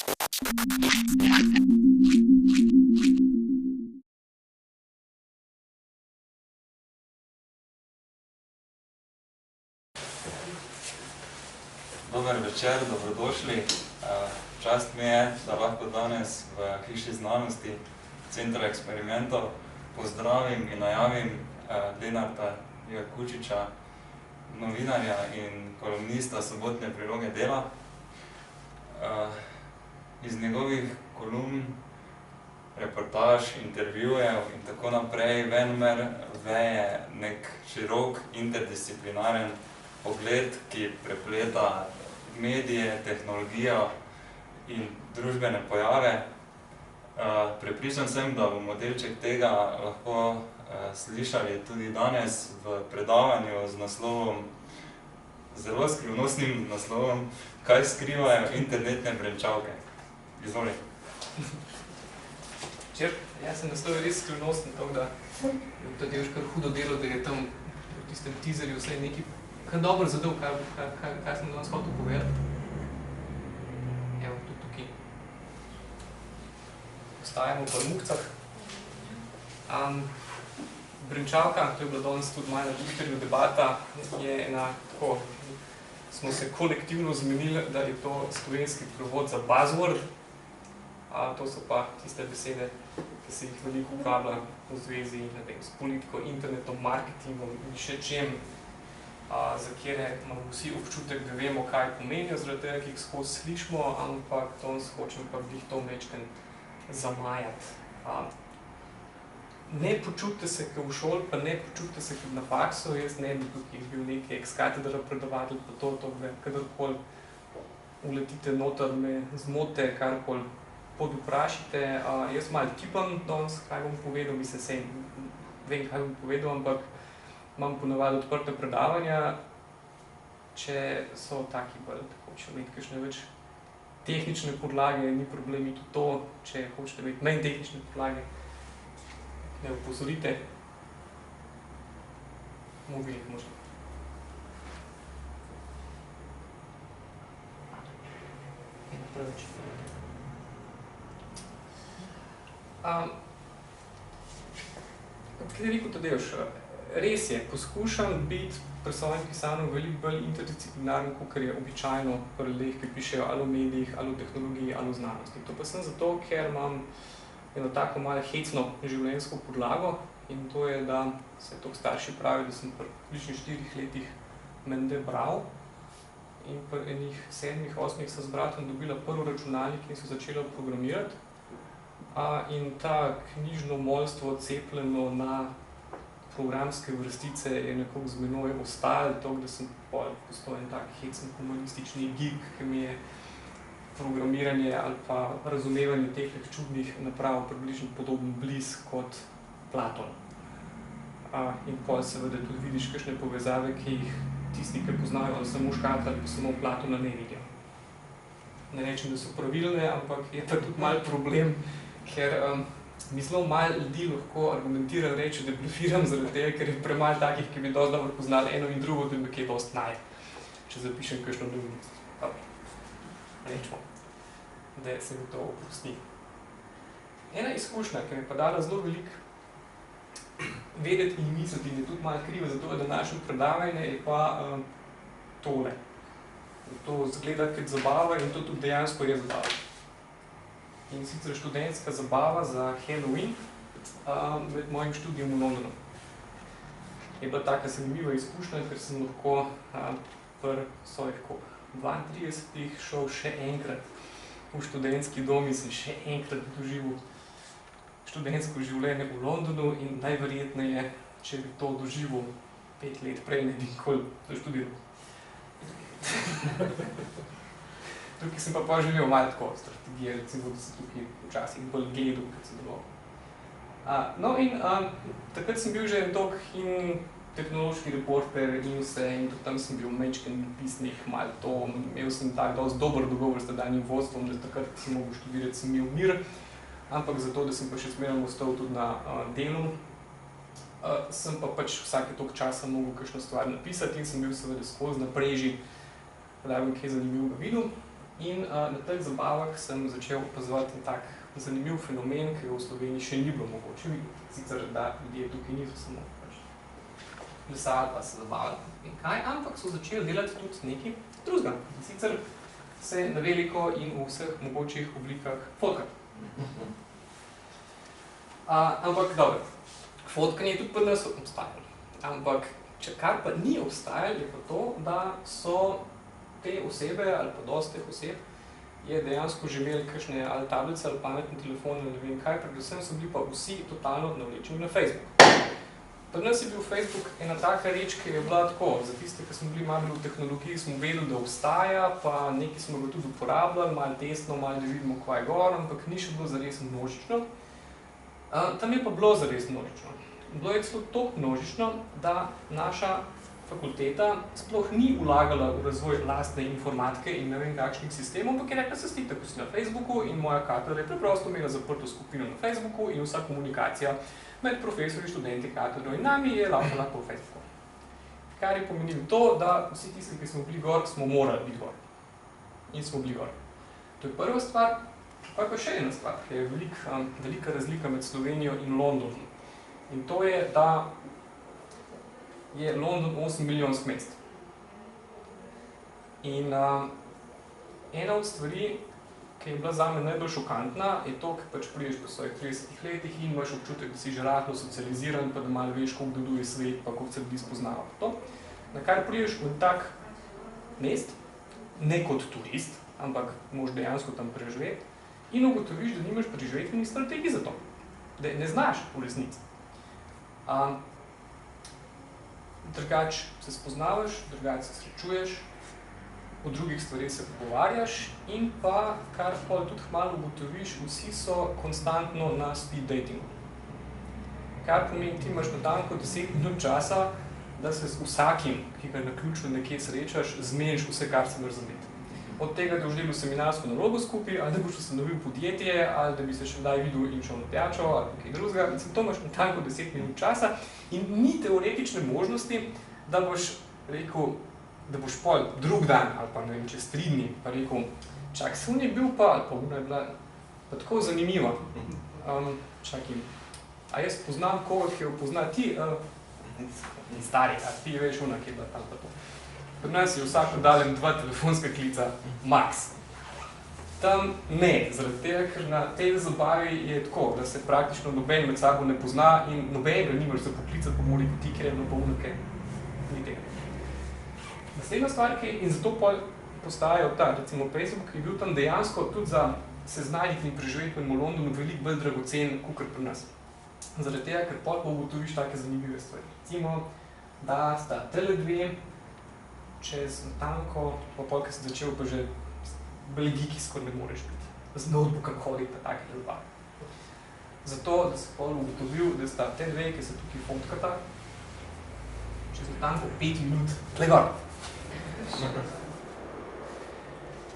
Dober večer, dobrodošli. Čast mi je, da lahko danes v Hiši znanosti Centra eksperimentov pozdravim in najavim Lenarta Jakučiča, novinarja in kolumnista sobotne priloge Dela. Iz njegovih kolumn, reportaž, intervjujev in tako naprej venomer veje nek širok interdisciplinaren pogled, ki prepleta medije, tehnologijo in družbene pojave. Prepričan sem, da bomo delček tega lahko slišali tudi danes v predavanju z naslovom, zelo skrivnostnim naslovom, Kaj skrivajo internetne brenčavke. Izvoli. Jaz sem naslov res skrivnostni, tako da je to delš kar hudo delo, da je tam v tistem teaserju vsaj nekaj kar dobro zadev, kaj sem danes hotel povedati. Evo, tudi tukaj. Ostajamo v muhcah. Brenčavka, to je bila danes tudi moja na Twitterju debata, je ena tako, smo se kolektivno zmenili, da je to slovenski prevod za buzzword. To so pa tiste besede, ki se jih veliko uporablja v zvezi s politiko, internetom, marketingom in še čem, za kjere imamo vsi občutek, da vemo, kaj pomenijo, zaradi tega, ki jih skozi slišimo, ampak danes hočem pa glih to mečken zamajati. Ne počutite se kot v šoli, pa ne počutite se kot na faksu, jaz ne bi tukaj bil neki ex-katedra predavatelj, pa to, da kadarkoli uletite noter, me zmote, karkoli podvprašite. Jaz malo tipam danes, kaj bom povedal, mislim, sej vem, kaj bom povedal, ampak imam ponavadi odprte predavanja, če so taki bolj, če imeti kakšne več tehnične podlage, ni problem tudi to, če hočete imeti manj tehnične podlage, ne opozorite. Mobilih možno. Eno preveč. Kaj je rekel Tadeuš? Res je, poskušam biti pri svojim pisanju veliko bolj interdisciplinaren, kot je običajno pri ljudeh, ki pišejo ali o medijih, ali o tehnologiji, ali o znanosti. To pa sem zato, ker imam eno tako malo hecno življenjsko podlago in to je, da se toliko starši pravi, da sem pri približno 4 letih mende bral in pri enih 7-8 sem z bratom dobila prvi računalnik in se začela programirati. In ta knjižno molstvo cepljeno na programske vrstice je nekako z menoj ostalo, tako da sem postal en tak hecen humanistični geek, ki mi je programiranje ali pa razumevanje teh čudnih naprav približno podobno bliz kot Platon. In pol seveda tudi vidiš kakšne povezave, ki jih tisti, ki poznajo ali samo škatla ali pa samo Platona ne vidijo. Ne rečem, da so pravilne, ampak je pa tudi malo problem, ker mi zelo malo ljudi lahko argumentira reči, da blefiram zaradi tega, ker je premalo takih, ki bi dosti dobro poznali eno in drugo, da bi kaj dosti naje, če zapišem kakšno neumnost. Rečemo, da se mi to oprosti. Ena izkušnja, ki mi je pa dala zelo veliko vedeti in misliti in je tudi malo kriva za to, da današnje predavanje je pa tole. To zgleda kot zabava in to tudi dejansko je zabava. In sicer študentska zabava za Halloween med mojim študijem v Londonu. Je bila taka zanimiva izkušnja, ker sem lahko pri svojih 32 šel še enkrat v študentski dom in sem še enkrat doživel študentsko življenje v Londonu in najverjetneje, če bi to doživel 5 let prej, ne bi nikoli doštudiral. Tukaj sem pa živel malo tako strategije, recimo, da sem tukaj včasih bolj gledal, kot sem delal. No in takrat sem bil že en tok in tehnološki reporter in vse, in tudi tam sem bil mečken napisnik, malo to, imel sem tak dosti dober dogovor s tedanjim vodstvom, da takrat sem mogel študirati, sem imel mir, ampak zato, da sem pa še smerno ostal tudi na delu, sem pa pač vsake toliko časa mogel kakšno stvar napisati in sem bil seveda skozi na preži, da bi kaj zanimivega videl. In na teh zabavah sem začel opazovati en tak zanimiv fenomen, ki ga v Sloveniji še ni bilo mogoče videti. Sicer, da ljudje tukaj niso samo plesali pa se zabavali in kaj, ampak so začeli delati tudi nekaj drugega. Sicer se na veliko in v vseh mogočih oblikah fotkati. Ampak dobro, fotkanje je tudi pri nas obstajalo. Ampak kar pa ni obstajalo, je pa to, da so te osebe ali pa dosti teh oseb je dejansko že imeli kakšne ali tablice ali pametne telefone, ne vem kaj, predvsem so bili pa vsi totalno navlečeni na Facebook. Pri nas je bil Facebook ena taka reč, ki je bila tako, za tiste, ki smo bili malo v tehnologiji, smo vedeli, da obstaja, pa nekaj smo ga tudi uporabljali, malo testno, malo da vidimo, kaj je gor, ampak ni še bilo zares množično. Tam je pa bilo zares množično. Bilo je celo toliko množično, da naša fakulteta sploh ni vlagala v razvoj lastne informatike in ne vem kakšnih sistemov, ampak je rekla, se stik tako si na Facebooku in moja katedra je preprosto imela zaprto skupino na Facebooku in vsa komunikacija med profesorji, študenti, katedro in nami je lahko po Facebooku. Kar je pomenilo to, da vsi tisti, ki smo bili gor, smo morali biti gor. In smo bili gor. To je prva stvar, pa še ena stvar, ki je velika razlika med Slovenijo in Londonom. In to je, da je London 8 milijonsk mest. In ena od stvari, ki je bila zame najbolj šokantna, je to, ki pač prideš po svojih 30 letih in imaš občutek, da si že rahlo socializiran, pa da malo veš, koliko deluje svet, pa koliko se ljudi spoznava to. Na kar prideš v tak mest, ne kot turist, ampak moraš dejansko tam preživeti in ugotoviš, da nimaš preživetveni strategiji za to. Da ne znaš v resnici. Drugače se spoznavaš, drugače se srečuješ, o drugih stvareh se pogovarjaš in pa, kar tudi malo ugotoviš, vsi so konstantno na speed datingu. Kar pomeni, ti imaš natanko 10 minut časa, da se z vsakim, ki ga naključno nekje srečaš, zmeniš vse, kar se moraš zmeniti. Od tega, da boš delal seminarsko nalogo skupaj, ali da boš ustanovil podjetje, ali da bi se še kdaj videl in šel na pijačo, ali kaj drugega. To imaš natanko 10 minut časa in ni teoretične možnosti, da boš rekel, da boš pol drug dan ali pa ne vem, čez 3 dni pa rekel, čak, se on je bil pa, ali pa ona je bila pa tako zanimiva. Čakaj, a jaz poznam koga, ki jo pozna ti, stari, a ti veš ona, ki je bila tam pa to. Pri nas je vsak oddaljen 2 telefonska klica, max. Tam ne, zaradi tega, ker na tej zabavi je tako, da se praktično noben med sabo ne pozna in nobenega nimaš za poklicati, pa mora ti, ker je bilo polno, kaj ni tega. Naslednja stvar, ki in zato postajajo ta, recimo Facebook, je bil tam dejansko tudi za seznaniti in preživeti v Londonu veliko bolj dragocen, kakor pri nas. Zaradi tega, ker pa ugotoviš take zanimive stvari. Recimo, da sta tele dve, čez natanko, pa ko sem začel pa že belgiki skoraj ne moreš biti. Z notebookom hoditi pa take zabave. Zato, da se pol ugotovil, da sta te dve, ki se tukaj fotkata, čez natanko 5 minut tle gor.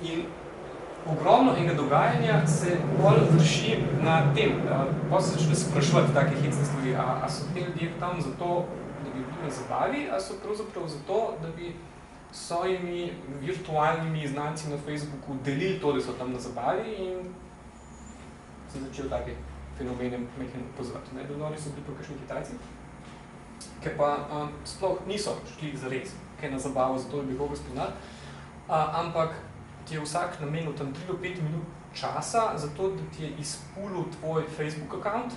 In ogromno enega dogajanja se pol vrši na tem. Pa se začne spraševati take hecne stvari, a so te ljudje tam zato, da bi bili na zabavi, a so pravzaprav zato, da bi svojimi virtualnimi znanci na Facebooku delili to, da so tam na zabavi in sem začel take fenomene mehne opazovati. Oni so bili pa kakšni Kitajci, ki pa sploh niso šli zares, kaj na zabavo, zato da bi koga spoznali, ampak ti je vsak namenil tam 3 do 5 minut časa, zato da ti je izpulil tvoj Facebook account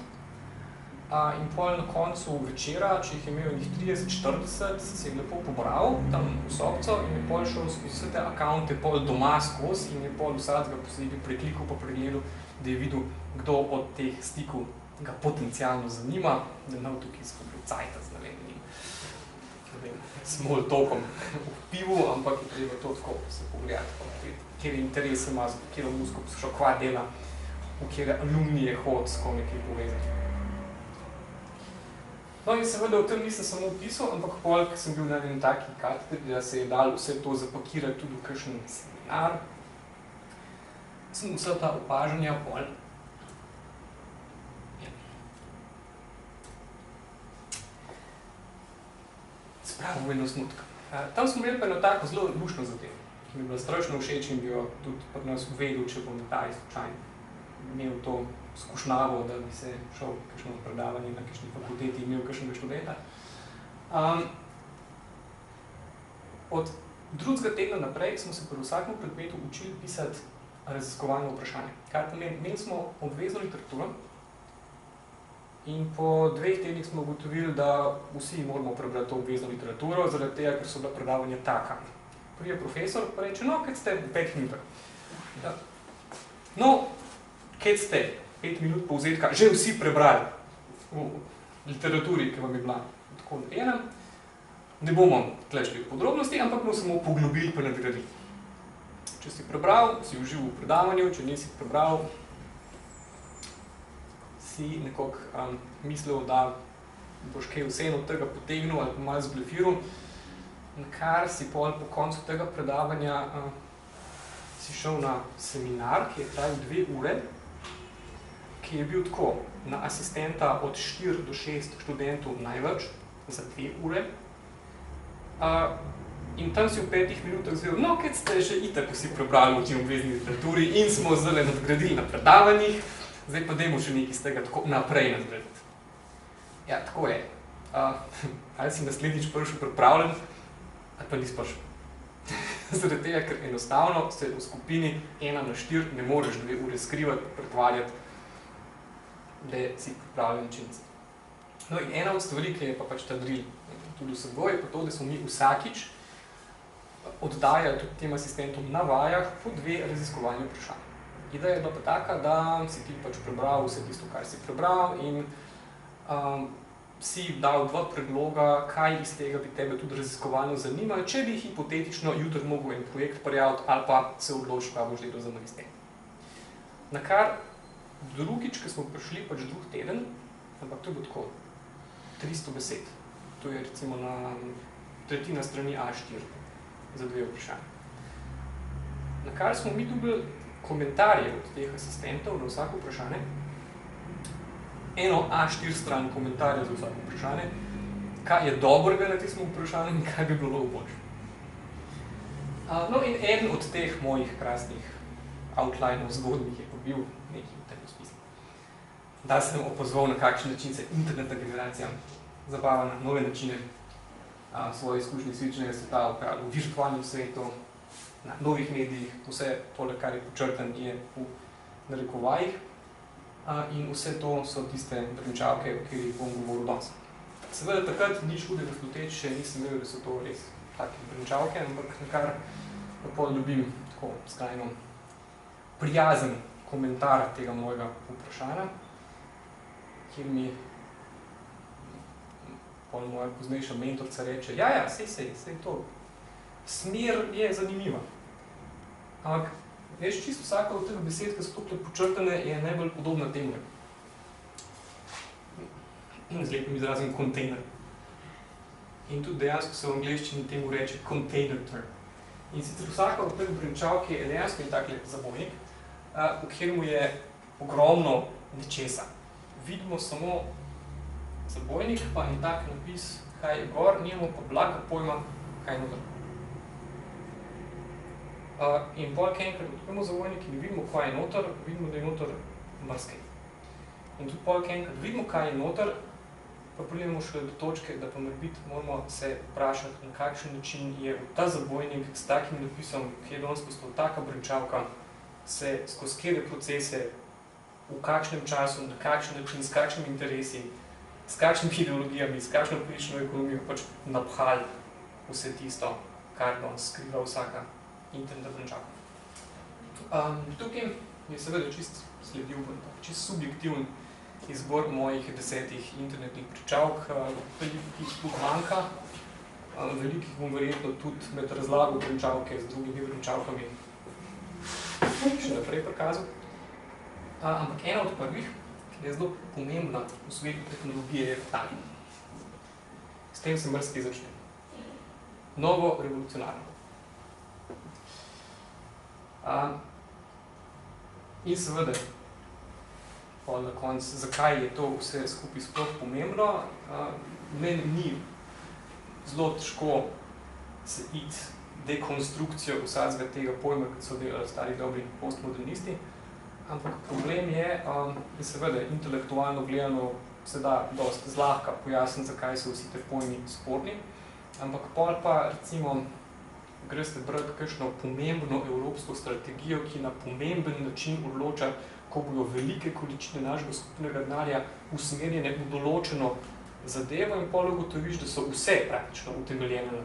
in pol na koncu večera, če jih je imel njih 30-40, se je lepo pobral tam v sobco in je pol šel skozi vse te akaunte pol doma skozi in je pol vsakega posebej preklikal pa pregledal, da je videl, kdo od teh stikov ga potencialno zanima, da ne bo tukaj izgubil cajta z navedenim small talkom v pivu, ampak je treba to tako se pogledati, kjer interese ima, kjer musko poslušal, kva dela, v kjer alumnije hod, s kom nekaj povezati. No in seveda v tem nisem samo opisal, ampak pol, ker sem bil na eni taki katedri, da se je dalo vse to zapakirati tudi v kakšen seminar, sem vse ta opažanja pol spravil v eno osnutka. Tam smo imeli pa eno tako zelo luštno zadevo. ki mi je bila strašno všeč in bi jo tudi pri nas uvedel, če bom kdaj slučajno imel to skušnjavo, da bi se šel kakšno predavanje na kakšni fakulteti in imel kakšnega študenta. Od drugega tedna naprej smo se pri vsakem predmetu učili pisati raziskovalno vprašanje. Kar pomeni, imeli smo obvezno literaturo in po 2 tednih smo ugotovili, da vsi moramo prebrati to obvezno literaturo, zaradi tega, ker so bila predavanja taka. Prije profesor pa reče, no, kaj ste v 5 minutah. Ja. No, kaj ste 5 minut povzetka že vsi prebrali v literaturi, ki vam je bila tako narejena. Ne bomo tle šli v podrobnosti, ampak bomo samo poglobili pa nadgradili. Če si prebral, si užival v predavanju, če nisi prebral, si nekako mislil, da boš kaj vseeno od tega potegnil ali pa malo zblefiral, na kar si po koncu tega predavanja si šel na seminar, ki je trajal 2 ure, ki je bil tako, na asistenta od 4 do 6 študentov največ, za 2 ure. In tam si v 5 minutah zvedel, no, kaj ste že itak vsi prebrali v tem obvezni literaturi in smo zdaj nadgradili na predavanjih, zdaj pa dajmo še nekaj z tega tako naprej nadgraditi. Ja, tako je. Ali si naslednjič prišel pripravljen, ali pa nisi prišel. Zaradi tega, ker enostavno se v skupini 1:4 ne moreš 2 ure skrivati, pretvarjati, da si pripravljen činiti. No in ena od stvari, ki je pa pač ta drill tudi v seboj, je pa to, da smo mi vsakič oddajali tudi tem asistentom na vajah po 2 raziskovalni vprašanji. Ideja je bila pa taka, da si ti pač prebral vse tisto, kar si prebral in si dal 2 predloga, kaj iz tega bi tebe tudi raziskovalno zanimalo, če bi hipotetično jutri mogel en projekt prijaviti ali pa se odločil, kaj boš delal za magister. Na kar drugič, ko smo prišli pač drug teden, ampak to je bilo tako 300 besed. To je recimo na 1/3 strani A4 za 2 vprašanja. Na kar smo mi dobili komentarje od teh asistentov na vsako vprašanje, eno A4 stran komentarja za vsako vprašanje, kaj je dobrega na tistem vprašanju in kaj bi bilo boljše. No in eden od teh mojih krasnih outlineov zgodnih je pa bil nekaj v tem smislu. Da sem opozval, na kakšen način se internetna generacija zabava na nove načine svoje izkušnje svičnega sveta v virtualnem svetu, na novih medijih, vse tole, kar je počrtan, je v narekovajih in vse to so tiste brenčavke, o katerih bom govoril danes. Seveda takrat nič hudega sluteč, še nisem imel, da so to res take brenčavke, ampak nekar pa ljubim tako skrajno prijazen komentar tega mojega vprašanja, kjer mi moja poznejša mentorca reče, ja, sej to, smer je zanimiva. Ampak, veš, čisto vsaka od teh besed, ki so tukaj počrtane, je najbolj podobna temu. Z lepim izrazim container. In tudi dejansko se v angleščini temu reče container term. In sicer vsaka od teh brenčavk je dejansko in takle zabojnik, v katerem je ogromno nečesa. Vidimo samo zabojnik, pa en tak napis, kaj je gor, nimamo pa blaga pojma, kaj je noter. In poleg enkrat odpremo zabojnik in vidimo, kaj je noter, vidimo, da je noter marsikaj. In tudi poleg enkrat vidimo, kaj je noter, pa pridemo še do točke, da pa moramo se vprašati, na kakšen način je v ta zabojnik s takim napisom, ki je danes postal taka brenčavka, se skozi katere procese, v kakšnem času, na kakšen način, s kakšnimi interesi, s kakšnimi ideologijami, s kakšno politično ekonomijo pač napahali vse tisto, kar danes skriva vsaka internetna brenčavka. Tukaj je seveda čist sledil, čist subjektiven izbor mojih 10 internetnih brenčavk, velikih sploh manjka, velikih bom verjetno tudi med razlago brenčavke z drugimi brenčavkami še naprej prikazal. Ampak ena od prvih, ki je zelo pomembna v svetu tehnologije, je ta. S tem se marsikaj začne. Novo, revolucionarno. In seveda, na koncu, zakaj je to vse skupaj sploh pomembno, meni ni zelo težko se iti dekonstrukcijo vsakega tega pojma, ki so delali stari dobri postmodernisti. Ampak problem je, in seveda intelektualno gledano se da dosti zlahka pojasniti, zakaj so vsi te pojmi sporni, ampak pol pa recimo greste brati kakšno pomembno evropsko strategijo, ki na pomemben način odloča, ko bojo velike količine našega skupnega denarja usmerjene v določeno zadevo in pol ugotoviš, da so vse praktično utemeljene na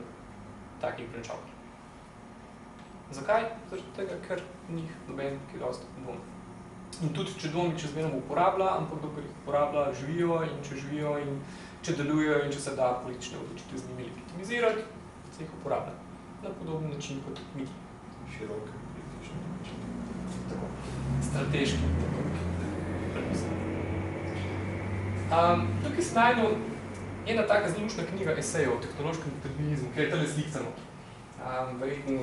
takih prečavkih. Zakaj? Zaradi tega, ker njih noben ki dosti dvomi. In tudi, če dvomi, če zmerno uporablja, ampak dokler jih uporablja, živijo in če delujejo in če se da politične odločitve z njimi legitimizirati, se jih uporablja na podoben način kot mi. Široke politične odločitve. Tako. Strateški. Tukaj se najdu ena taka zelo luštna knjiga esejev o tehnološkem determinizmu, ki je tale slikcano. Verjetno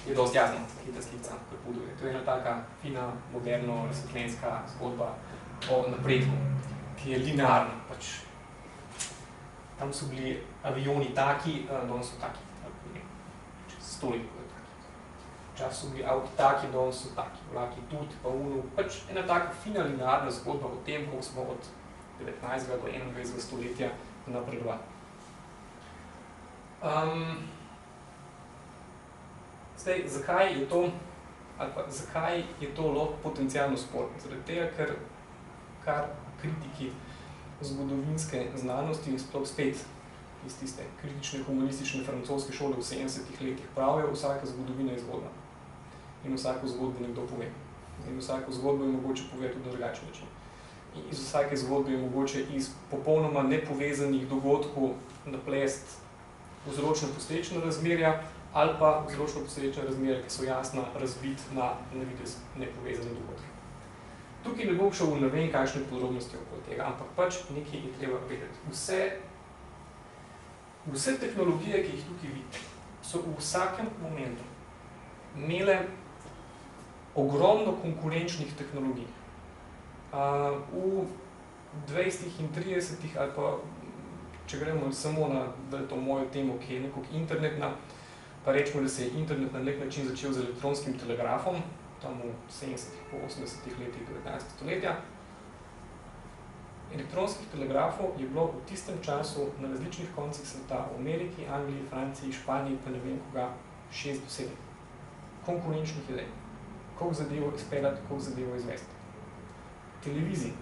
je dosti jasno, ki je ta slikca prepuduje. To je ena taka fina, moderno, razsvetljenska zgodba o napredku, ki je linearna. Pač, tam so bili avioni taki, danes so taki. Čez 100 let je taki. Včasih so bili avti taki, danes so taki. Vlaki tudi, pa unu. Pač ena taka fina, linearna zgodba o tem, kako smo od 19. do 21. stoletja napredovali. Zdaj, zakaj je to lahko potencialno sporno? Zaradi tega, ker kar kritiki zgodovinske znanosti, sploh spet iz tiste kritične humanistične francoske šole v 70. letih pravijo, vsaka zgodovina je zgodba. In vsako zgodbo nekdo pove. In vsako zgodbo je mogoče povedati v drugačen način. In iz vsake zgodbe je mogoče iz popolnoma nepovezanih dogodkov naplesti vzročno-posledična razmerja ali pa vzročno-posledična razmerja, ki so jasna razbit na navidez nepovezane dogodke. Tukaj ne bom šel v ne vem kakšne podrobnosti okoli tega, ampak pač nekaj je treba vedeti. Vse tehnologije, ki jih tukaj vidite, so v vsakem momentu imele ogromno konkurenčnih tehnologij. V 20 in 30 ali pa, če gremo samo na to mojo temo, ki je nekako internetna, pa rečemo, da se je internet na nek način začel z elektronskim telegrafom, tam v 70. po 80. letih 19. stoletja. Elektronskih telegrafov je bilo v tistem času na različnih koncih sveta, v Ameriki, Angliji, Franciji, Španiji, pa ne vem koga, 6 do 7 konkurenčnih idej. Koliko zadevo izpeljati, koliko zadevo izvesti. Televizij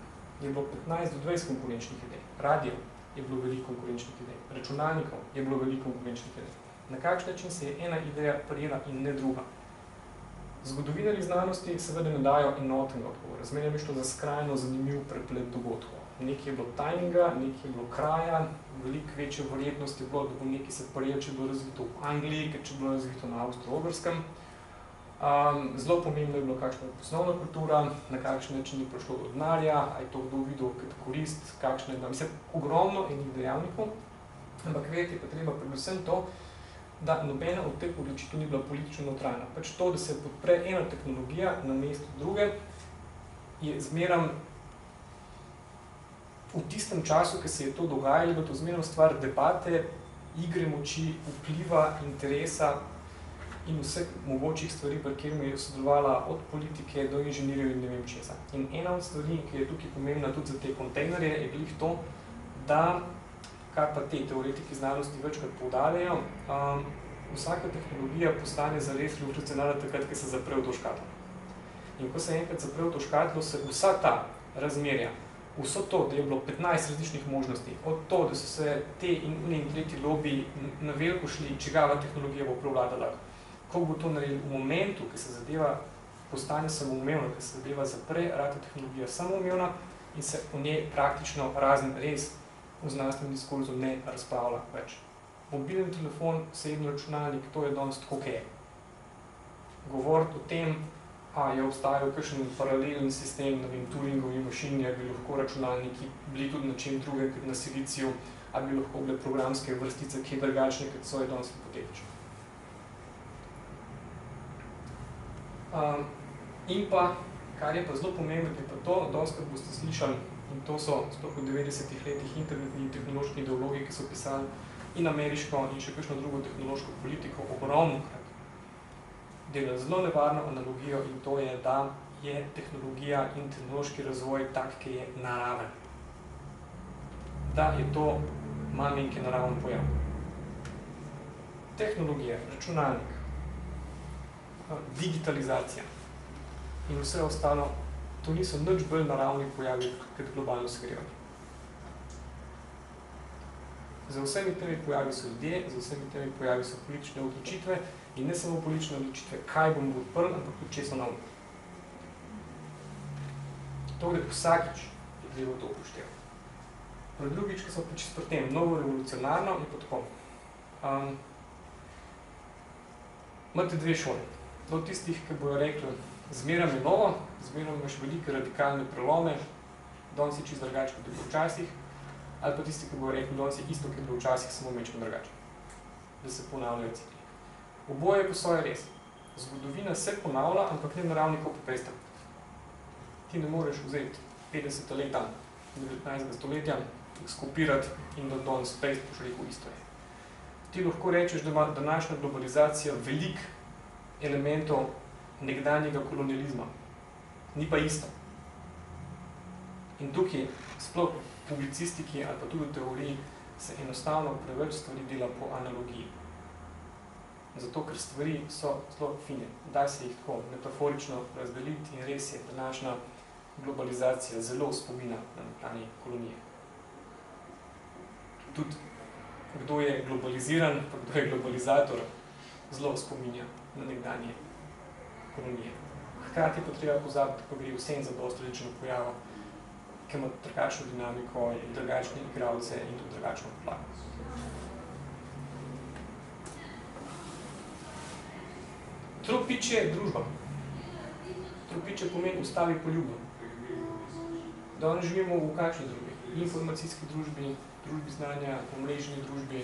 je bilo 15 do 20 konkurenčnih idej. Radio je bilo veliko konkurenčnih idej. Računalnikov je bilo veliko konkurenčnih idej. Na kakšen način se je ena ideja prijela in ne druga. Zgodovinarji znanosti seveda ne dajo enotnega odgovora. Zmeraj je šlo za skrajno zanimiv preplet dogodkov. Nekaj je bilo tajminga, nekaj je bilo kraja, veliko večjo verjetnost je bilo, da bo nekaj se prijel, če je bilo razvito v Angliji, če je bilo razvito na Avstro-Ogrskem. Zelo pomembno je bilo, kakšna je poslovna kultura, na kakšen način je prišlo do denarja, a je to kdo videl kot korist, kakšna je, mislim, ogromno enih dejavnikov, ampak vedeti je pa treba predvsem to, da nobena od teh odločitev ni bila politično nevtralna. Pač to, da se podpre ena tehnologija na mesto druge, je zmeram v tistem času, ki se je to dogajalo, da to zmeram stvar debate, igre moči, vpliva, interesa in vseh mogočih stvari, pri katerem je sodelovala od politike do inženirjev in ne vem česa. In ena od stvari, ki je tukaj pomembna tudi za te kontejnerje, je glih to, da kar pa te teoretiki znanosti večkrat poudarjajo, vsaka tehnologija postane zares revolucionarna takrat, ko se zapre v to škatlo. In ko se enkrat zapre v to škatlo, se vsa ta razmerja, vso to, da je bilo 15 različnih možnosti, od to, da so se te in tretji lobiji na veliko šli, čigava tehnologija bo prevladala, ko bo to naredil v momentu, ki se zadeva postane samoumevna, ki se zadeva zapre, rata tehnologija samoumevna in se o njej praktično razen res v znanstvenem diskurzu ne razpravlja več. Mobilni telefon, osebni računalnik, to je danes tako, kaj je. Govoriti o tem, je obstajal kakšen paralelen sistem, ne vem, Turingovi mašini, bi lahko računalniki bili tudi na čem drugem, kot na Siliciju, bi lahko bile programske vrstice, ki je drugačne, kot so je danes hipotetično. In pa, kar je pa zelo pomembno, je pa to, danes, kot boste slišali, in to so sploh v 90. letih internetni in tehnološki ideologi, ki so pisali in ameriško in še kakšno drugo tehnološko politiko ogromnokrat dela zelo nevarno analogijo in to je, da je tehnologija in tehnološki razvoj tak, ki je naraven. Da je to malenki naraven pojav. Tehnologija, računalnik, digitalizacija in vse ostalo, to niso nič bolj naravni pojavi, kot globalno segrevanje. Za vsemi temi pojavi so ljudje, za vsemi temi pojavi so politične odločitve in ne samo politične odločitve, kaj bomo odprli, ampak tudi česa novega. Torej, vsakič je treba to upoštevati. Drugič, ko smo čisto pri tem, novo revolucionarno je pa tako. Imate dve šole. Do tistih, ki bojo rekli, zmeram je novo, zmeram imaš velike radikalne prelome, danes je čisto drugače, kot je bilo včasih, ali pa tisti, ki bojo rekli, danes je isto, kot je bilo včasih, samo mečko drugače. Da se ponavljajo cikli. Oboje po svoje res. Zgodovina se ponavlja, ampak ne na ravni copy-paste. Ti ne moreš vzeti 50 leta 19. stoletja, skopirati in da danes paste boš rekel isto je. Ti lahko rečeš, da ima današnja globalizacija veliko elementov nekdanjega kolonializma. Ni pa isto. In tukaj, sploh v publicistiki ali pa tudi v teoriji, se enostavno preveč stvari dela po analogiji. Zato, ker stvari so zelo fine. Da se jih tako metaforično razdeliti in res je današnja globalizacija zelo spomina na nekdanje kolonije. Tudi kdo je globaliziran, pa kdo je globalizator, zelo spominja na nekdanje kolonije. Hkrati pa treba pozabiti, ko gre vsem za dosti različno pojavo, ki ima drugačno dinamiko, drugačne igralce in tudi drugačno podlago. Tropič je družba. Tropič je pomeni ustavi poljubno. Danes živimo v kakšni družbi? Informacijski družbi, družbi znanja, omrežni družbi,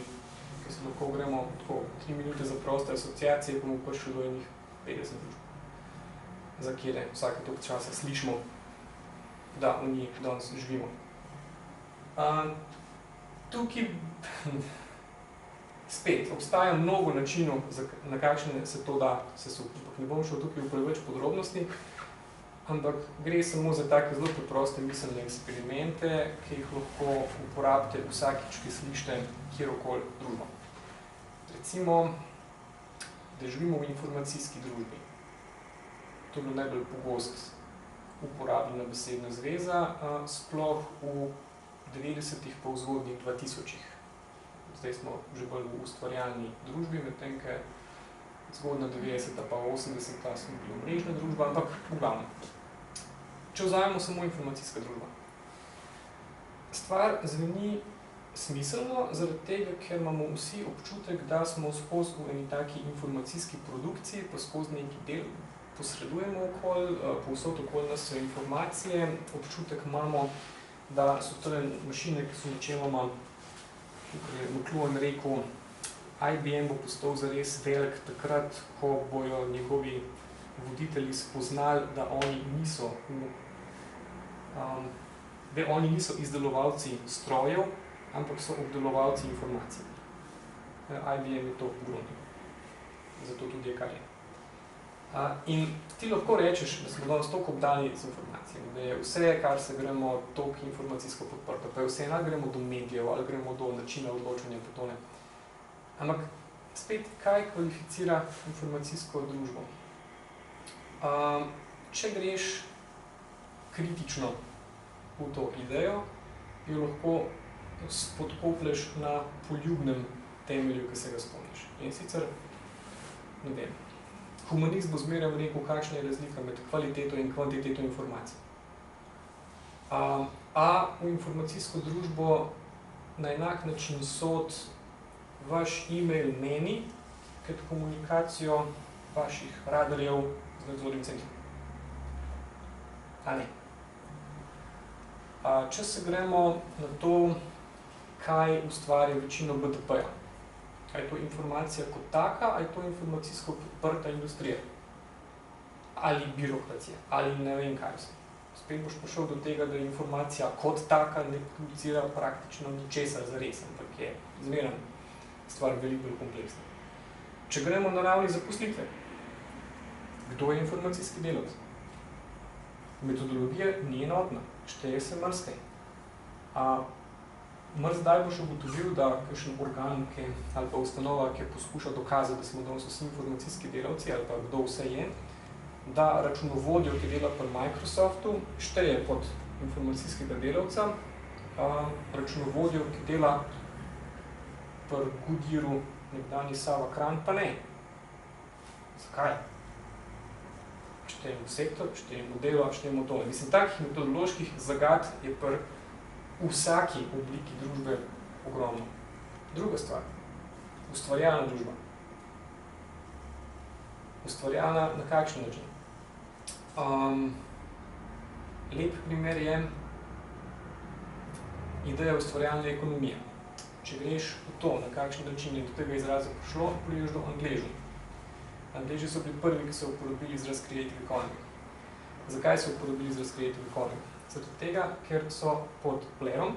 ki se lahko gremo tako 3 minute za proste asociacije, bomo prišli do enih 50 družb, za kjere vsake toliko časa slišimo, da v njih danes živimo. Tukaj spet obstaja mnogo načinov, na kakšne se to da sesuti. Ne bom šel tukaj v preveč podrobnosti, ampak gre samo za take zelo preproste miselne eksperimente, ki jih lahko uporabite vsakič, ki slišite kjerokoli družbo. Recimo, da živimo v informacijski družbi. To je bilo najbolj pogost uporabljena besedna zveza, sploh v 90-ih pa v zgodnjih 2000-ih. Zdaj smo že bolj v ustvarjalni družbi, medtem ko zgodna 90-ta pa 80-ta smo bili omrežna družba, ampak v glavnem. Če vzajemo samo informacijska družba. Stvar zveni smiselno, zaradi tega, ker imamo vsi občutek, da smo skozi v eni taki informacijski produkciji, pa skozi neki del posredujemo okolj, povsod okolj nas so informacije, občutek imamo, da so tole mašine, ki so načeloma, kot je McLuhan rekel, IBM bo postal zares velik takrat, ko bojo njegovi voditelji spoznali, da oni niso izdelovalci strojev, ampak so obdelovalci informacij. IBM je to pogrunil. Zato tudi je kar je. In ti lahko rečeš, da smo danes toliko obdani z informacijami, da je vse, kar se gremo toliko informacijsko podprto, pa je vse, ali gremo do medijev, ali gremo do načina odločanja po tole. Ampak spet, kaj kvalificira informacijsko družbo? Če greš kritično v to idejo, jo lahko spodkoplješ na poljubnem temelju, ki se ga spomniš. In sicer, ne vem, humanist bo zmeraj rekel, kakšna je razlika med kvaliteto in kvantiteto informacij. A v informacijsko družbo na enak način sod vaš e-mail meni, kot komunikacijo vaših radarjev z nadzornim centrom. A ne. Če se gremo na to, kaj ustvarja večino BDP-ja. A je to informacija kot taka, ali je to informacijsko podprta industrija? Ali birokracija, ali ne vem kaj vse. Spet boš prišel do tega, da informacija kot taka ne producira praktično ničesar zares, ampak je zmeraj stvar veliko bolj kompleksna. Če gremo na ravni zaposlitve, kdo je informacijski delavec? Metodologija ni enotna, šteje se marsikaj. Zdaj boš ugotovil, da kakšen organ ali pa ustanova, ki poskuša dokazati, da smo danes vsi informacijski delavci ali pa kdo vse je, da računovodjo, ki dela pri Microsoftu, šteje pod informacijskega delavca, računovodjo, ki dela pri Goodyearu, nekdanji Sava Kranj, pa ne. Zakaj? Štejemo sektor, štejemo delo, štejemo to. Mislim, takih metodoloških zagad je pri vsaki obliki družbe ogromno. Druga stvar, ustvarjalna družba. Ustvarjalna na kakšen način? Lep primer je ideja ustvarjalne ekonomije. Če greš v to, na kakšen način je do tega izraza prišlo, prideš do Angležev. Angleži so bili prvi, ki so uporabili izraz creative economy. Zakaj so uporabili izraz creative economy? Zato tega, ker so pod Blairom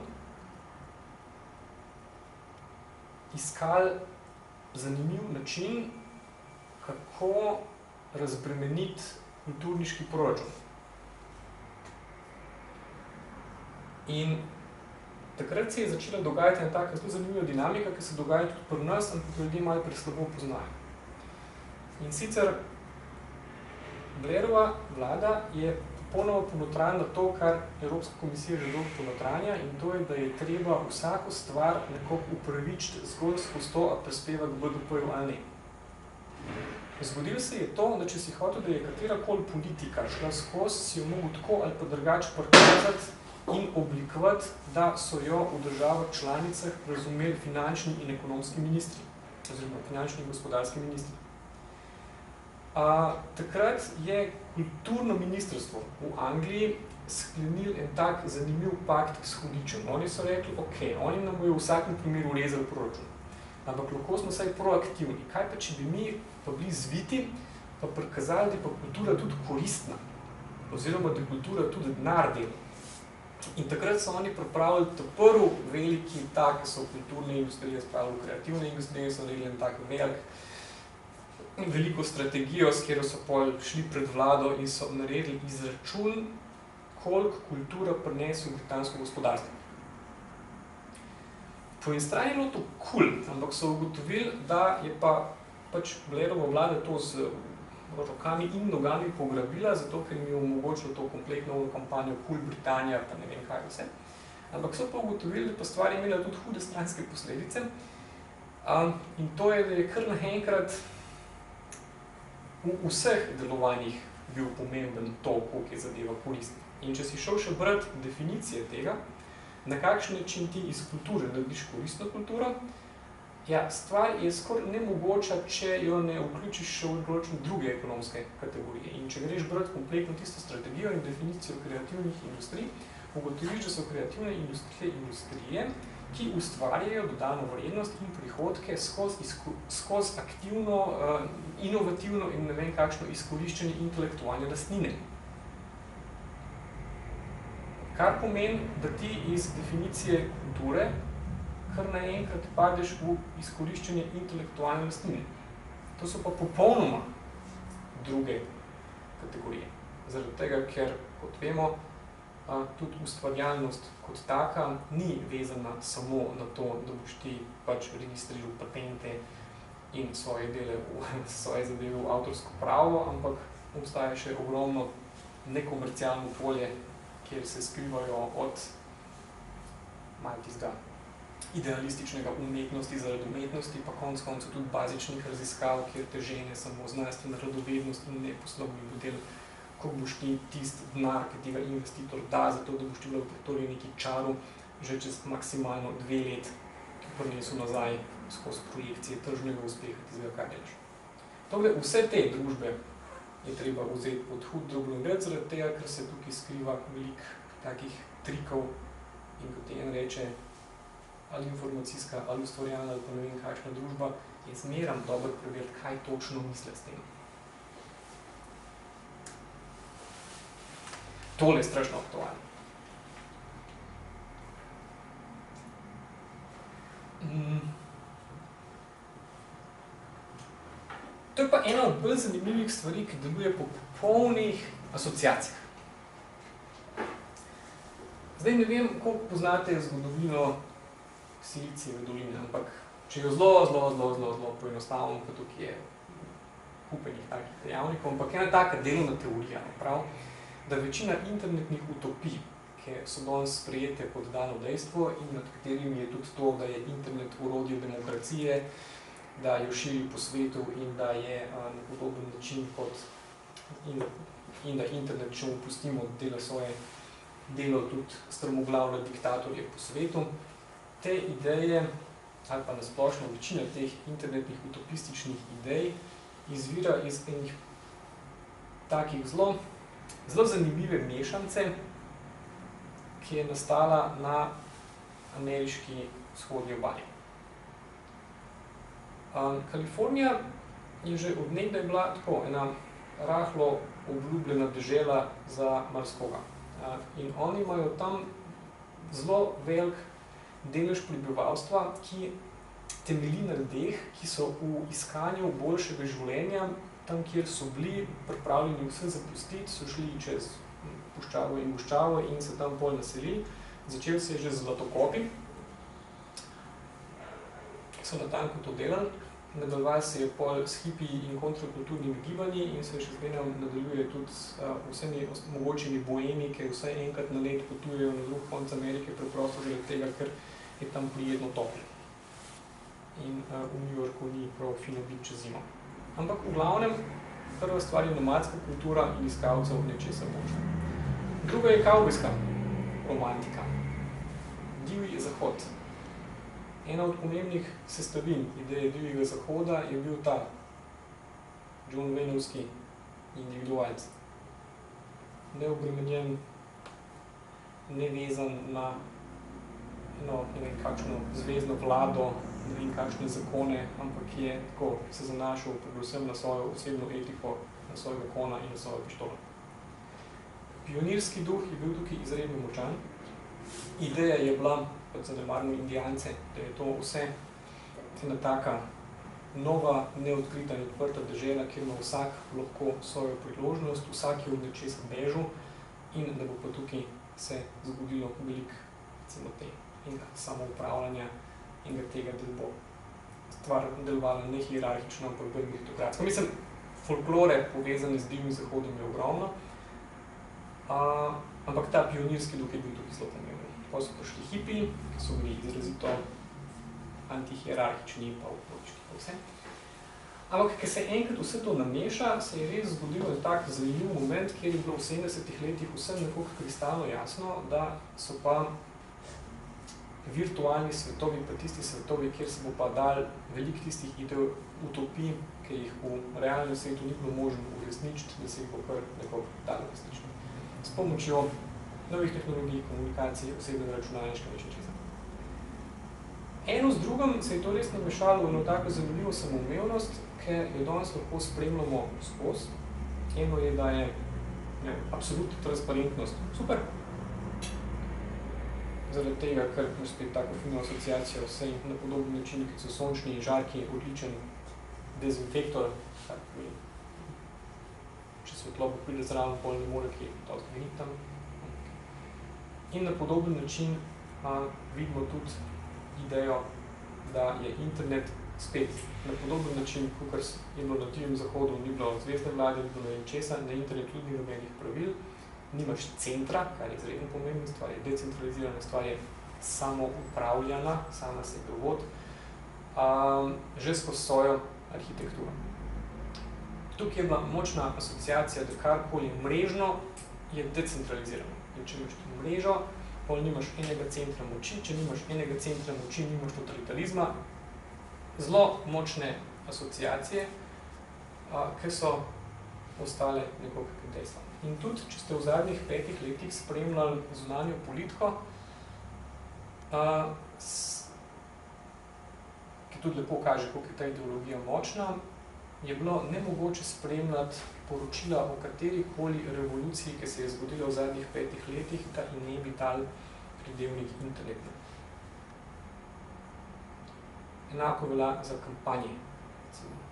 iskali zanimiv način, kako razbremeniti kulturniški proračun. In takrat se je začela dogajati ena taka zelo zanimiva dinamika, ki se dogaja tudi pri nas, ampak ljudje malo preslabo poznajo. In sicer Blairova vlada je popolnoma ponotranila to, kar Evropska komisija že dolgo ponotranja, in to je, da je treba vsako stvar nekako upravičiti zgolj skozi to, a prispeva k BDP-ju ali ne. Zgodilo se je to, da če si hotel, da je katerakoli politika šla skozi, si jo mogel tako ali pa drugače prikazati in oblikovati, da so jo v državah članicah razumeli finančni in ekonomski ministri, oziroma finančni in gospodarski ministri. Takrat je kulturno ministrstvo v Angliji sklenil en tak zanimiv pakt s hudičem. Oni so rekli, ok, oni nam bojo v vsakem primeru urezali proračun, ampak lahko smo vsaj proaktivni. Kaj pa, če bi mi pa bili zviti, pa prikazali, da je pa kultura tudi koristna, oziroma da je kultura tudi denar dela. In takrat so oni pripravili prvi veliki tak, so kulturne industrije spravili kreativne industrije, so naredili en tak veliko strategijo, s katero so pol šli pred vlado in so naredili izračun, koliko kultura prinese v britansko gospodarstvo. Po eni strani je bilo to cool, ampak so ugotovili, da je pa pač Blairova vlada to z rokami in nogami pograbila, zato ker jim je omogočilo to kompletno kampanjo Cool Britannia, pa ne vem kaj vse. Ampak so pa ugotovili, da pa stvar je imela tudi hude stranske posledice. In to je, da je kar naenkrat v vseh delovanjih bil pomemben to, koliko je zadeva koristna. In če si šel še brati definicije tega, na kakšen način ti iz kulture narediš koristno kulturo, ja, stvar je skoraj nemogoča, če jo ne vključiš še v določene druge ekonomske kategorije. In če greš brati kompletno tisto strategijo in definicijo kreativnih industrij, ugotoviš, da so kreativne industrije, ki ustvarjajo dodano vrednost in prihodke skozi aktivno, inovativno in ne vem kakšno izkoriščenje intelektualne lastnine. Kar pomeni, da ti iz definicije kulture kar naenkrat padeš v izkoriščenje intelektualne lastnine. To so pa popolnoma druge kategorije. Zaradi tega, ker, kot vemo, tudi ustvarjalnost kot taka ni vezana samo na to, da boš ti pač registriral patente in svoje zadeve v avtorsko pravo, ampak obstaja še ogromno nekomercialno polje, kjer se skrivajo od malo tistega idealističnega umetnosti zaradi umetnosti, pa konec koncev tudi bazičnih raziskav, kjer te žene samo znanstvena radovednost in ne poslovni model, ko boš ti tisti denar, ki ti ga investitor da, zato da boš ti v laboratoriju neki čaru že čez maksimalno 2 let prinesel nazaj skozi projekcije tržnega uspeha tistega, kar delaš. Torej, vse te družbe je treba vzeti pod hud drobnogled, zaradi tega, ker se tukaj skriva veliko takih trikov in kot en reče, ali informacijska, ali ustvarjalna, ali pa ne vem kakšna družba, je zmeram dobro preveriti, kaj točno misle s tem. Tole je strašno aktualno. bolj zanimivih stvari, ki deluje po popolnih asociacijah. Zdaj ne vem, koliko poznate zgodovino Silicijeve doline, ampak če jo zelo poenostavimo, pa tukaj je kupenih takih dejavnikov, ampak ena taka delovna teorija, prav, da večina internetnih utopij, ki so danes sprejete kot dano dejstvo in nad katerimi je tudi to, da je internet orodje demokracije, da jo širi po svetu in da je na podoben način kot in da internet, če mu pustimo, dela svoje delo tudi strmoglavlja diktatorje po svetu. Te ideje, ali pa nasplošno večina teh internetnih utopističnih idej, izvira iz enih takih zelo zanimive mešance, ki je nastala na ameriški vzhodni obali. Kalifornija je že od nekdaj bila tako ena rahlo obljubljena dežela za marsikoga. In oni imajo tam zelo velik delež prebivalstva, ki temelji na ljudeh, ki so v iskanju boljšega življenja, tam, kjer so bili pripravljeni vse zapustiti, so šli čez puščavo in se tam bolj naselili. Začel se je že z zlatokopi, so natanko to delali, nadaljevali se je pol s hipiji in kontrakulturnimi gibanji in se še zmeraj nadaljuje tudi s vsemi mogočimi boemi, ki vsaj enkrat na let potujejo na drug konec Amerike, preprosto zaradi tega, ker je tam prijetno toplo. In v New Yorku ni prav fino biti čez zimo. Ampak v glavnem, prva stvar je nomadska kultura in iskalcev nečesa boljšega. Druga je kavbojska romantika. Divji zahod. Ena od pomembnih sestavin ideje divjega zahoda je bil ta John Wayneovski individualc. Neobremenjen, nevezan na ne vem kakšno zvezdno vlado, ne vem kakšne zakone, ampak je tako se zanašal predvsem na svojo osebno etiko, na svojega kona in na svojo pištolo. Pionirski duh je bil tukaj izredno močan. Ideja je bila, kot za nemarno Indijance, da je to vse ena taka nova, neodkrita in odprta dežela, kjer ima vsak lahko svojo priložnost, vsak je od nečesa bežal in da bo pa tukaj se zgodilo veliko enega samoupravljanja in tega, da bo stvar delovala ne hierarhično, ampak bolj meritokratsko. Mislim, folklore povezane z divjim zahodom je ogromno, ampak ta pionirski duh je bil tukaj zelo pomemben. Potem so prišli hipiji, ki so bili izrazito antihierarhični pa utočki pa vse. Ampak, ker se enkrat vse to nameša, se je res zgodilo tak zanimiv moment, kjer je bilo v 70-ih letih vsem nekako kristalno jasno, da so pa virtualni svetovi, pa tisti svetovi, kjer se bo pa dal veliko tistih utopij, ki jih v realnem svetu ni bilo možno uresničiti, da se jih bo kar nekako dalo uresničiti. S pomočjo novih tehnologij, komunikacije, osebnega računalniška in še česa. Eno z drugim se je to res namešalo v eno tako zanimivo samoumevnost, ki jo danes lahko spremljamo skozi. Eno je, da je absolutna transparentnost super. Zaradi tega, ker imaš spet tako fino asociacijo, vse na podoben način, kot so sončni in žarki, odličen dezinfektor, če svetloba pride zraven, pol ne more kaj dosti veniti tam. In na podoben način vidimo tudi idejo, da je internet spet na podoben način, kakor je bilo na divjem zahodu, ni bilo zvezdne vlade, ni bilo ne vem česa, na internetu ni nobenih pravil, nimaš centra, kar je izredno pomembna stvar, je decentralizirana stvar, je samoupravljana, sama sebe vod, že skozi svojo arhitekturo. Tukaj je bila močna asociacija, da karkoli mrežno je decentralizirano. In če imaš to mrežo, pol nimaš enega centra moči, če nimaš enega centra moči, nimaš totalitarizma. Zelo močne asociacije, ki so ostale nekako dejstva. In tudi, če ste v zadnjih 5 letih spremljali zunanjo politiko, ki tudi lepo kaže, koliko je ta ideologija močna, je bilo nemogoče spremljati poročila o katerikoli revoluciji, ki se je zgodila v zadnjih 5 letih, da in ne bi dal pridevnik internetno. Enako velja za kampanje.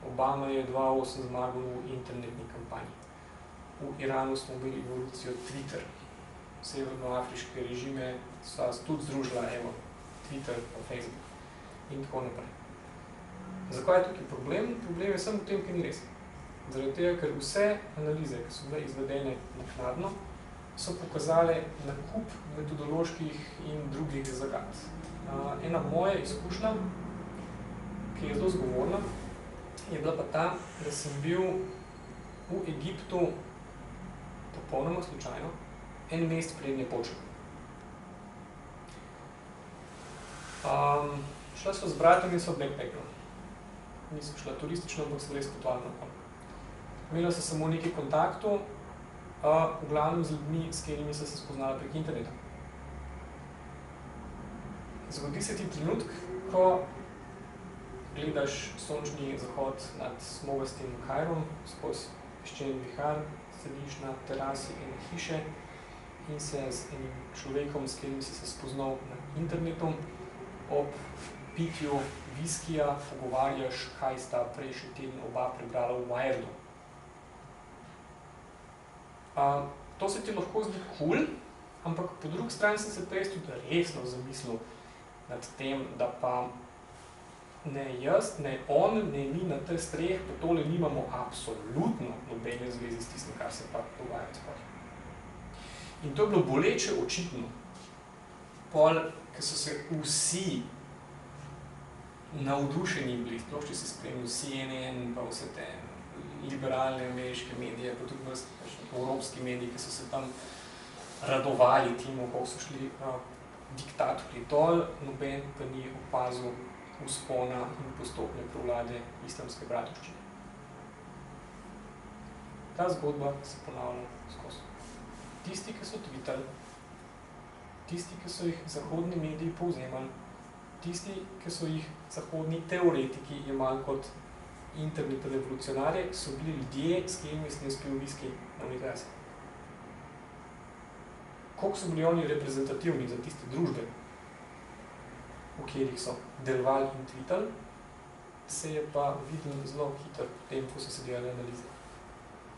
Obama je 2008 zmagal v internetni kampanji. V Iranu smo imeli evolucijo Twitter. Severnoafriške režime so tudi združila, evo, Twitter pa Facebook in tako naprej. Zakaj je tukaj problem? Problem je samo v tem, ki ni res. Zaradi tega, ker vse analize, ki so bile izvedene naknadno, so pokazale nakup metodoloških in drugih zagad. Ena moja izkušnja, ki je zelo zgovorna, je bila pa ta, da sem bil v Egiptu popolnoma slučajno en mesec prednje počel. Šla so z bratom in so backpackala. Nisem šla turistično, ampak sem res potovala napol. Imela so samo nekaj kontaktov, v glavnem z ljudmi, s katerimi so se spoznala prek interneta. Zgodi se ti trenutk, ko gledaš sončni zahod nad smogastim Kairom, skozi peščeni vihar, sediš na terasi ene hiše in se z enim človekom, s katerim si se spoznal na internetu, ob pitju viskija pogovarjaš, kaj sta prejšnji teden oba prebrala v Wiredu. To se ti lahko zdi cool, ampak po drugi strani sem se pa tudi resno zamislil nad tem, da pa ne jaz, ne on, ne mi na tej streh, pa tole nimamo absolutno nobene zvezi s tistim, kar se pa dogaja sploh. In to je bilo boleče očitno. Pol, ker so se vsi navdušeni bili, sploh če si spremljal CNN, pa vse te liberalne ameriške medije, pa tudi evropski mediji, ki so se tam radovali temu, kako so šli diktatorji dol, noben pa ni opazil vzpona in postopne prevlade islamske bratovščine. Ta zgodba se ponavlja skozi. Tisti, ki so twitali, tisti, ki so jih zahodni mediji povzemali, tisti, ki so jih zahodni teoretiki jemali kot internet revolucionarje, so bili ljudje, s katerimi sem jaz pil viski na univerzi. Koliko so bili oni reprezentativni za tiste družbe, v katerih so delovali in tweetali, se je pa videl zelo hitro potem, ko so se delali analize.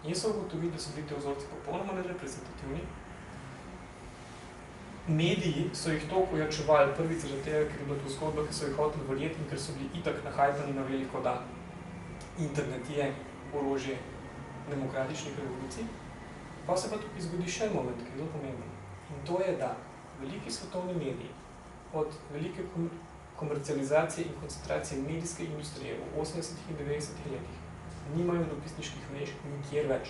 In so ugotovili, da so bili te vzorci popolnoma nereprezentativni. Mediji so jih toliko ojačevali prvič zaradi tega, ker je bila to zgodba, ki so jih hoteli verjeti in ker so bili itak nahajpani na veliko, da internet je orožje demokratičnih revolucij. Pa se pa tukaj zgodi še en moment, ki je zelo pomemben. In to je, da veliki svetovni mediji od velike komercializacije in koncentracije medijske industrije v 80. in 90. letih nimajo dopisniških mrež nikjer več.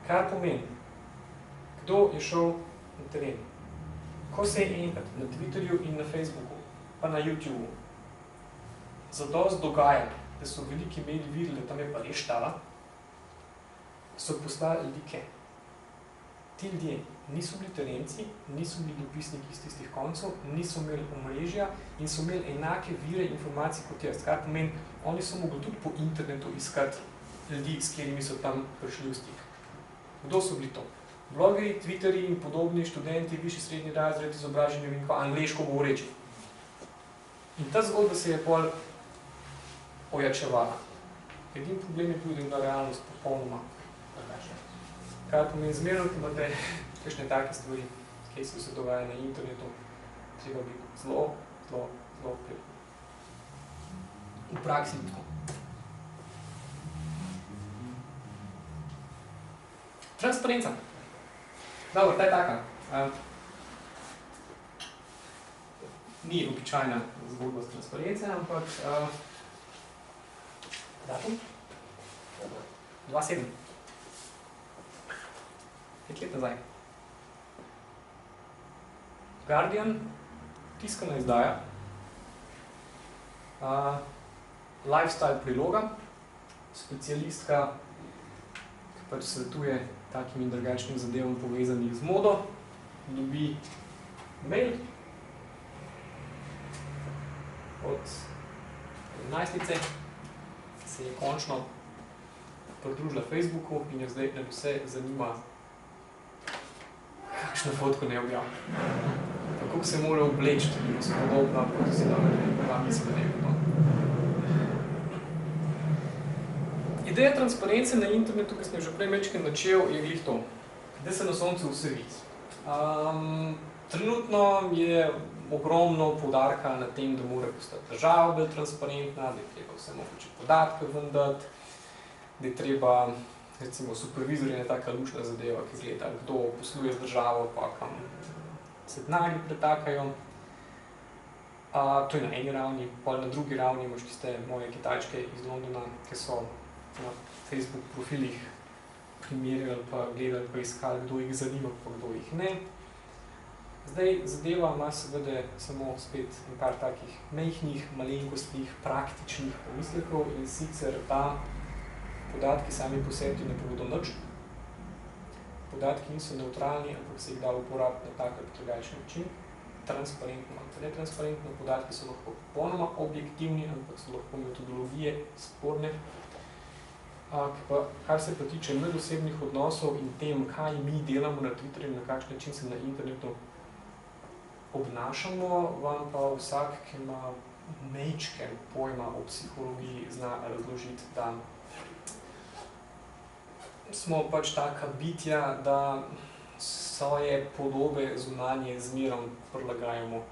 Kar pomeni, kdo je šel na teren? Ko se je enkrat na Twitterju in na Facebooku, pa na YouTubeu, zadost dogajalo, da so veliki mediji videli, da tam je pa res štala, so poslali like. Ti ljudje niso bili terenci, niso bili dopisniki iz tistih koncev, niso imeli omrežja in so imeli enake vire informacij kot jaz. Kar pomeni, oni so mogli tudi po internetu iskati ljudi, s katerimi so tam prišli v stik. Kdo so bili to? Blogerji, twitterji in podobni študenti, višji srednji razred, izobraženi in angleško govoreči. In ta zgodba se je pol ojačevala. Edini problem je bil, da je bila realnost popolnoma drugačna. Kar pomeni zmerno, ko imate kakšne take stvari, ki se dogaja na internetu, treba biti zelo previden. V praksi je tako. Transparenca. Dobro, ta je taka. Ni običajna zgodba s transparence, ampak datum? 2.7. 5 let nazaj. Guardian, tiskana izdaja, lifestyle priloga, specialistka, ki pač svetuje takim in drugačnim zadevam povezanih z modo, dobi mail od 11-ice, se je končno pridružila Facebooku in jo zdaj nad vse zanima, kakšno fotko ne objavlja. Kako se mora obleči, da bi spodobna, kot si da mislim, da ne bi to. Ideja transparence na internetu, ki sem že prej mečkaj načel, je glih to, da se na soncu vse vidi. Trenutno je ogromno poudarka na tem, da mora postati država bolj transparentna, da je treba vse mogoče podatke ven dati, da je treba, recimo, supervizor je taka lučna zadeva, ki gleda, kdo posluje z državo, pa kam se denarji pretakajo. To je na eni ravni, pa na drugi ravni imaš tiste moje Kitajčke iz Londona, ki so na Facebook profilih primerjali, pa gledali, pa iskali, kdo jih zanima, pa kdo jih ne. Zdaj, zadeva ima seveda samo spet nekaj takih majhnih, malenkostnih, praktičnih pomislekov in sicer ta podatki sami po sebi ne povedo nič. Podatki niso neutralni, ampak se jih da uporabiti na tak ali drugačen način. Transparentno ali netransparentno, podatki so lahko popolnoma objektivni, ampak so lahko metodologije sporne. Kar se pa tiče medosebnih odnosov in tem, kaj mi delamo na Twitterju in na kakšen način se na internetu obnašamo, vam pa vsak, ki ima majčken pojma o psihologiji, zna razložiti, da smo pač taka bitja, da svoje podobe zunanje zmerom prilagajamo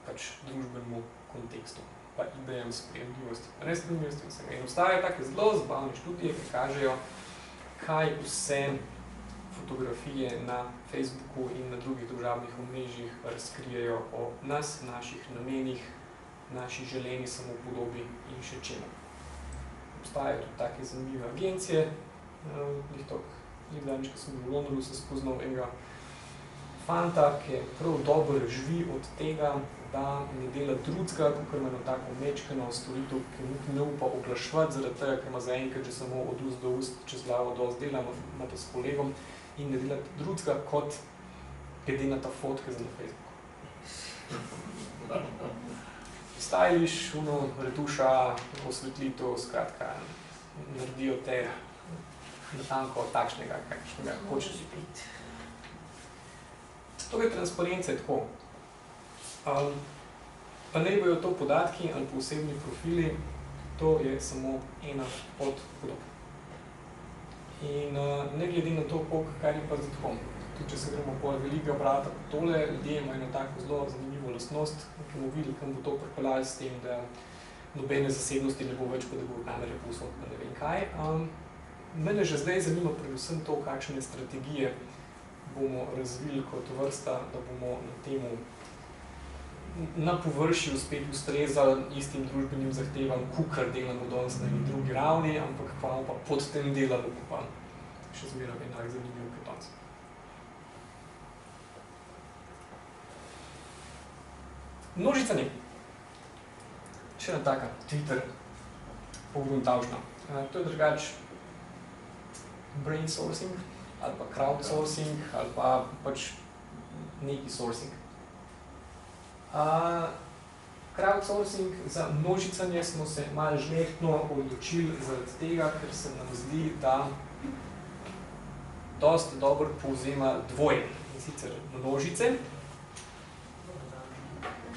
pač družbenemu kontekstu, pa idejam sprejemljivosti, nesprejemljivosti vsega. In obstajajo take zelo zabavne študije, ki kažejo, kaj vse fotografije na Facebooku in na drugih družabnih omrežjih razkrijejo o nas, naših namenih, naši želeni samopodobi in še čemu. Obstajajo tudi take zanimive agencije. Zadnjič, ko sem bil v Londonu, sem spoznal enega fanta, ki je prav dobro živi od tega, da ne dela drugega, kakor ima tako mečkano storitev, ki ne upa oglaševati zaradi tega, ker ima zaenkrat že samo od ust do ust, čez glavo dosti dela, imate s kolegom, in ne delati drugega kot glede na ta fotke za na Facebooku. Stylish, retuša, osvetlitev, skratka, naredijo te natanko takšnega, kakšnega hočeš biti. Torej, transparenca je tako. Pa ne bojo to podatki ali posebni profili, to je samo ena od podob. In ne glede na to, kar je pa zdaj tako. Tudi če se gremo po velikega brata po tole, ljudje imajo eno tako zelo zanimivo lastnost, ki bomo videli, kam bo to pripeljali s tem, da nobene zasebnosti ne bo več, pa da bo kamere povsod, pa ne vem kaj. Mene že zdaj zanima predvsem to, kakšne strategije bomo razvili kot vrsta, da bomo na temu na površju spet ustrezali istim družbenim zahtevam, kukar delamo danes na eni drugi ravni, ampak pa pod tem delamo, pa še zmeraj enak zanimiv kot danes. Množicanje. Še ena taka, Twitter, pogruntavšna. To je drugač brain sourcing, ali pa crowdsourcing, ali pa pač neki sourcing. Crowdsourcing za množicanje smo se malo žlehtno odločili zaradi tega, ker se nam zdi, da dosti dobro povzema dvoje, in sicer množice,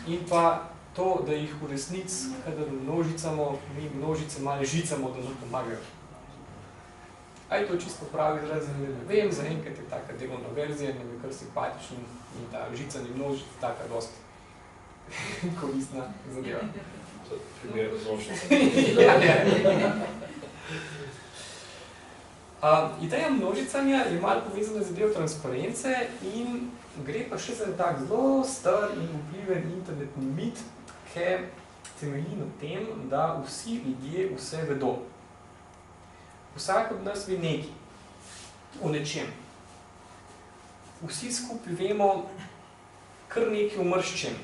in pa to, da jih v resnici, kadar množicamo, mi množice malo žicamo, da nam pomagajo. A je to čisto pravi izraz, ne vem, zaenkrat je taka delovna verzija, nam je kar simpatičen in ta žicanje množic je taka dosti koristna zadeva. Primer razločnice. Ideja množicanja je malo povezana z idejo transparence in gre pa še za tak zelo star in vpliven internetni mit, ki temelji na tem, da vsi ljudje vse vedo. Vsak od nas ve nekaj, o nečem. Vsi skupaj vemo kar nekaj o marščem.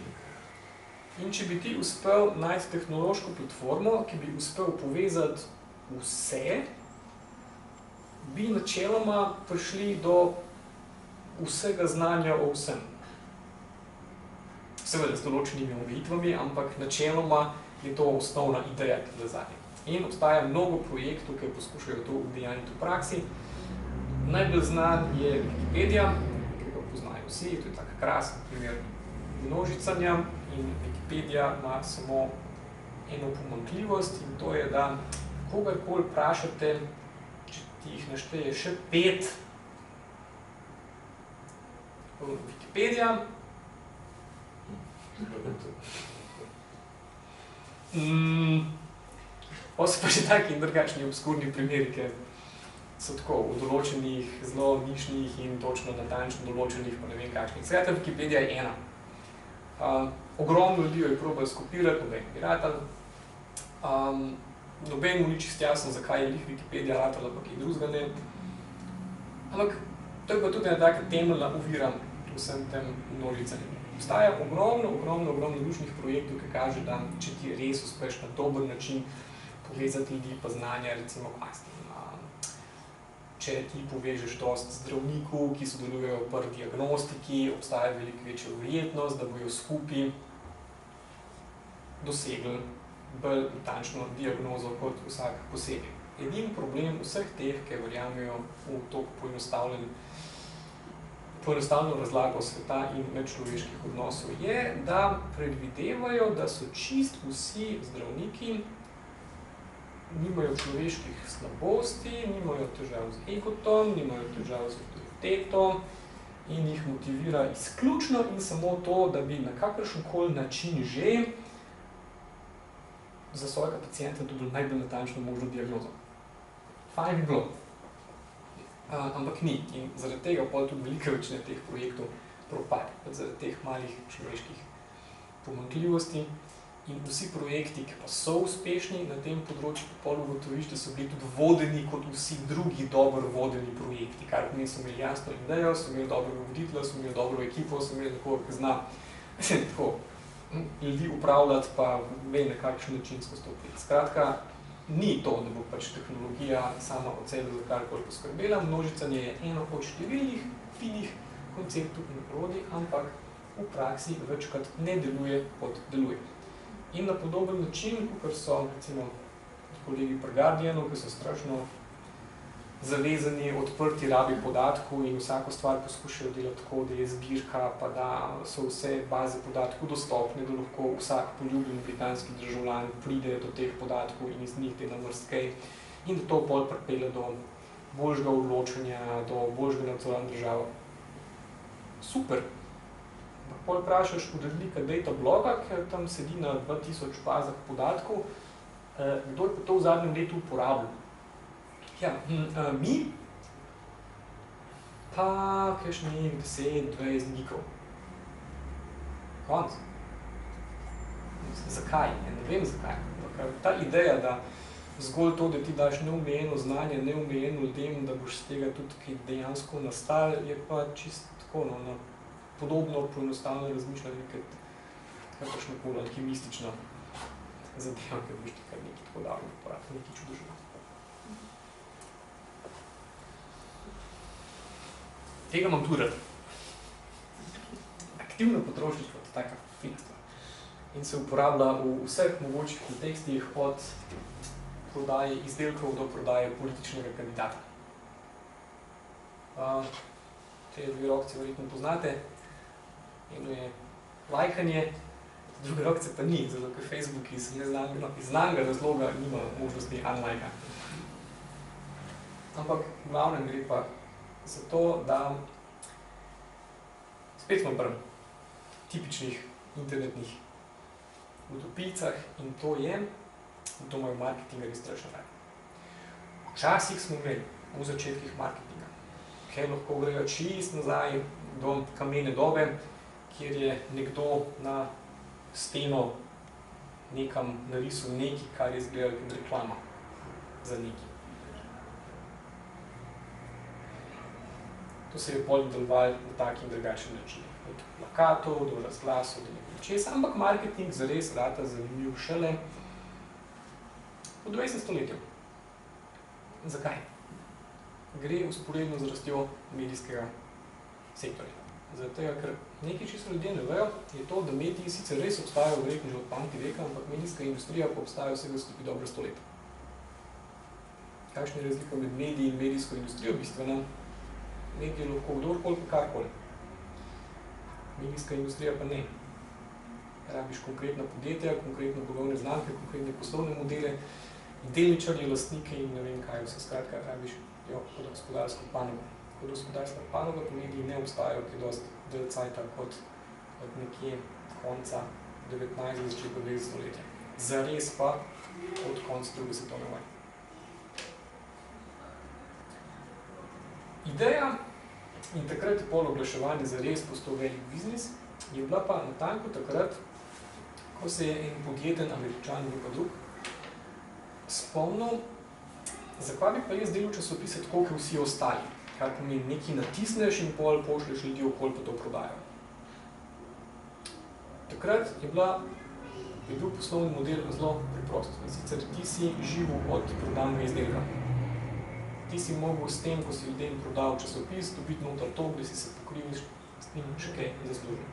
In če bi ti uspel najti tehnološko platformo, ki bi uspel povezati vse, bi načeloma prišli do vsega znanja o vsem. Seveda z določenimi omejitvami, ampak načeloma je to osnovna ideja tega zadnje. In obstaja mnogo projektov, ki poskušajo to udejanjiti v praksi. Najbolj znan je Wikipedia, ki ga poznajo vsi, to je tak krasen primer množicanja in Wikipedia ima samo eno pomanjkljivost in to je, da kogarkoli vprašate, če ti jih našteje še 5 Wikipedija, pa so pa še taki in drugačni obskurni primeri, ker so tako v določenih, zelo nišnih in točno natančno določenih, pa ne vem kakšnih. Skratka, Wikipedija je ena. Ogromno ljudi jo je probal skopirati, noben bi ratal. Noben mu ni čisto jasno, zakaj je lih Wikipedija ratala, pa kaj drugega ne. Ampak to je pa tudi ena taka temeljna ovira vsem tem množicam. Obstaja ogromno lušnih projektov, ki kaže, da če ti res uspeš na dober način povezati ljudi pa znanja, recimo če ti povežeš dosti zdravnikov, ki sodelujejo pri diagnostiki, obstaja veliko večja verjetnost, da bojo skupaj dosegli bolj natančno diagnozo kot vsak posebej. Edini problem vseh teh, ki verjamejo v to poenostavljeno razlago sveta in medčloveških odnosov, je, da predvidevajo, da so čisto vsi zdravniki nimajo človeških slabosti, nimajo težav z egotom, nimajo težav z avtoriteto in jih motivira izključno in samo to, da bi na kakršenkoli način že za svojega pacienta dobili najbolj natančno možno diagnozo. Fajn bi bilo. Ampak ni. In zaradi tega pa tudi velika večina teh projektov propade, zaradi teh malih človeških pomanjkljivosti. In vsi projekti, ki pa so uspešni na tem področju, pol ugotoviš, da so bili tudi vodeni kot vsi drugi dobro vodeni projekti, kar pomeni, so imeli jasno idejo, so imeli dobrega voditelja, so imeli dobro ekipo, so imeli nekoga, ki zna tako ljudi upravljati, pa ve na kakšen način skozi to priti. Skratka, ni to, da bo pač tehnologija sama od sebe za karkoli poskrbela, množicanje je eno od številnih finih konceptov in orodij, ampak v praksi večkrat ne deluje kot deluje. In na podoben način, kot so recimo kolegi pri Guardianu, ki so strašno zavezani odprti rabi podatkov in vsako stvar poskušajo delati tako, da je zbirka, pa da so vse baze podatkov dostopne, da lahko vsak poljubljen britanski državljan pride do teh podatkov in iz njih dela marsikaj in da to pol pripelje do boljšega odločanja, do boljšega nadzora države. Super! Pol vprašaš urednika data bloga, ker tam sedi na 2000 bazah podatkov, kdo je pa to v zadnjem letu uporabljal? Ja, mi pa kakšnih 10-20 gigov. Konc. Zakaj? Ne vem zakaj. Ta ideja, da zgolj to, da ti daš neomejeno znanje, neomejeno ljudem, da boš z tega tudi kaj dejansko nastal, je pa čisto tako, no, podobno poenostavno razmišljanje, kot kakršnokoli alkimistično zadeva, ker boš ti kar nekaj tako davno uporabljati, nekaj čudožno. Tega imam tudi rad. Aktivno potrošništvo je taka fina stvar. In se uporablja v vseh mogočih kontekstih, od prodaje izdelkov do prodaje političnega kandidata. Te dve rokce verjetno poznate. Eno je lajkanje, druge rokce pa ni, zato ker Facebook iz znanega razloga nima možnosti unlajka. Ampak v glavnem gre pa za to, da spet smo pri tipičnih internetnih utopijicah in to je, in to imajo marketingerji strašno radi. Včasih smo imeli v začetkih marketinga, ker lahko grejo čist nazaj do kamene dobe, kjer je nekdo na steno nekam narisal nekaj, kar je izgledalo kot reklama za nekaj. To se je pol delovalo na tak in drugačen način. Od plakatov do razglasov, do nekaj česa, ampak marketing zares rata zanimiv šele v 20. stoletju. Zakaj? Gre vzporedno z rastjo medijskega sektorja. Zato, ker nekaj, čisto ljudje ne vejo, je to, da mediji sicer res obstajajo verjetno že od pameti veka, ampak medijska industrija pa obstaja vsega skupaj dobro 100 let. Kakšna je razlika med mediji in medijsko industrijo? Bistveno, mediji lahko kdorkoli pa karkoli. Medijska industrija pa ne. rabiš konkretna podjetja, konkretno blagovne znamke, konkretne poslovne modele, delničarje, lastnike in ne vem kaj, vse skratka rabiš kot gospodarsko panogo. Kot gospodarska panoga po mediji ne obstajajo kaj dosti del cajta kot nekje konca 19. začetka 20. stoletja. Zares pa od konca druge svetovne vojne. Ideja in takrat je pol oglaševanje zares postal velik biznis, je bila pa natanko takrat, ko se je en podjeten Američan, ne pa drug, spomnil, zakaj bi pa jaz delal časopise tako, kot vsi ostali, kar pomeni nekaj natisneš in pol pošlješ ljudi okoli pa to prodajo. Takrat je bil poslovni model zelo preprost. Sicer ti si živel od prodanega izdelka. Ti si mogel s tem, ko si ljudem prodal časopis, dobiti noter to, da si se pokril s tem še kaj zaslužil.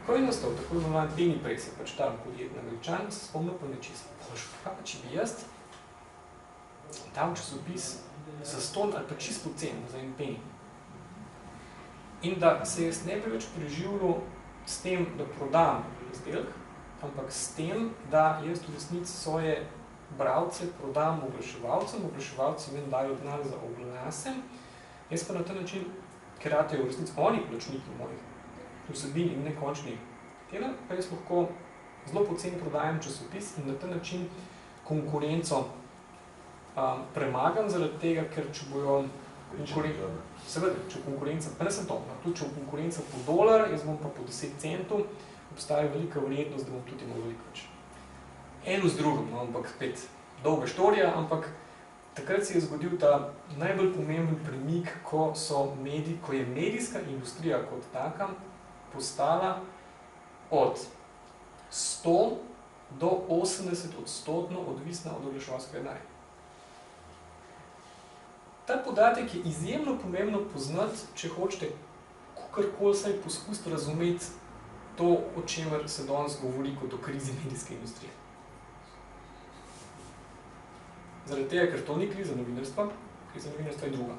Ko je nastal tako imenovan penny press, je pač ta podjetni Američan, se spomnil pa nečisto. Kaj pa če bi jaz dal časopis za ston ali pa čisto cen, za en penny. In da se jaz ne bi več preživljal s tem, da prodam izdelek, ampak s tem, da jaz v resnici svoje bralce prodam oglaševalcem, oglaševalci meni dajo denar za oglase, jaz pa na ta način, ker ratejo v resnici oni plačniki mojih vsebin in nekončnih tela, pa jaz lahko zelo poceni prodajam časopis in na ta način konkurenco premagam zaradi tega, ker če bojo seveda, če konkurenca, pa ne sem to, tudi če konkurenca po dolar, jaz bom pa po 10 centov, obstaja velika verjetnost, da bom tudi imel veliko več. Eno z drugim, no, ampak spet dolga štorija, ampak takrat se je zgodil ta najbolj pomemben premik, ko je medijska industrija kot taka postala od 100 do 80% odvisna od oglaševalskega denarja. Ta podatek je izjemno pomembno poznati, če hočete kakorkoli saj poskusiti razumeti to, o čemer se danes govori kot o krizi medijske industrije. Zaradi tega, ker to ni kriza novinarstva je druga.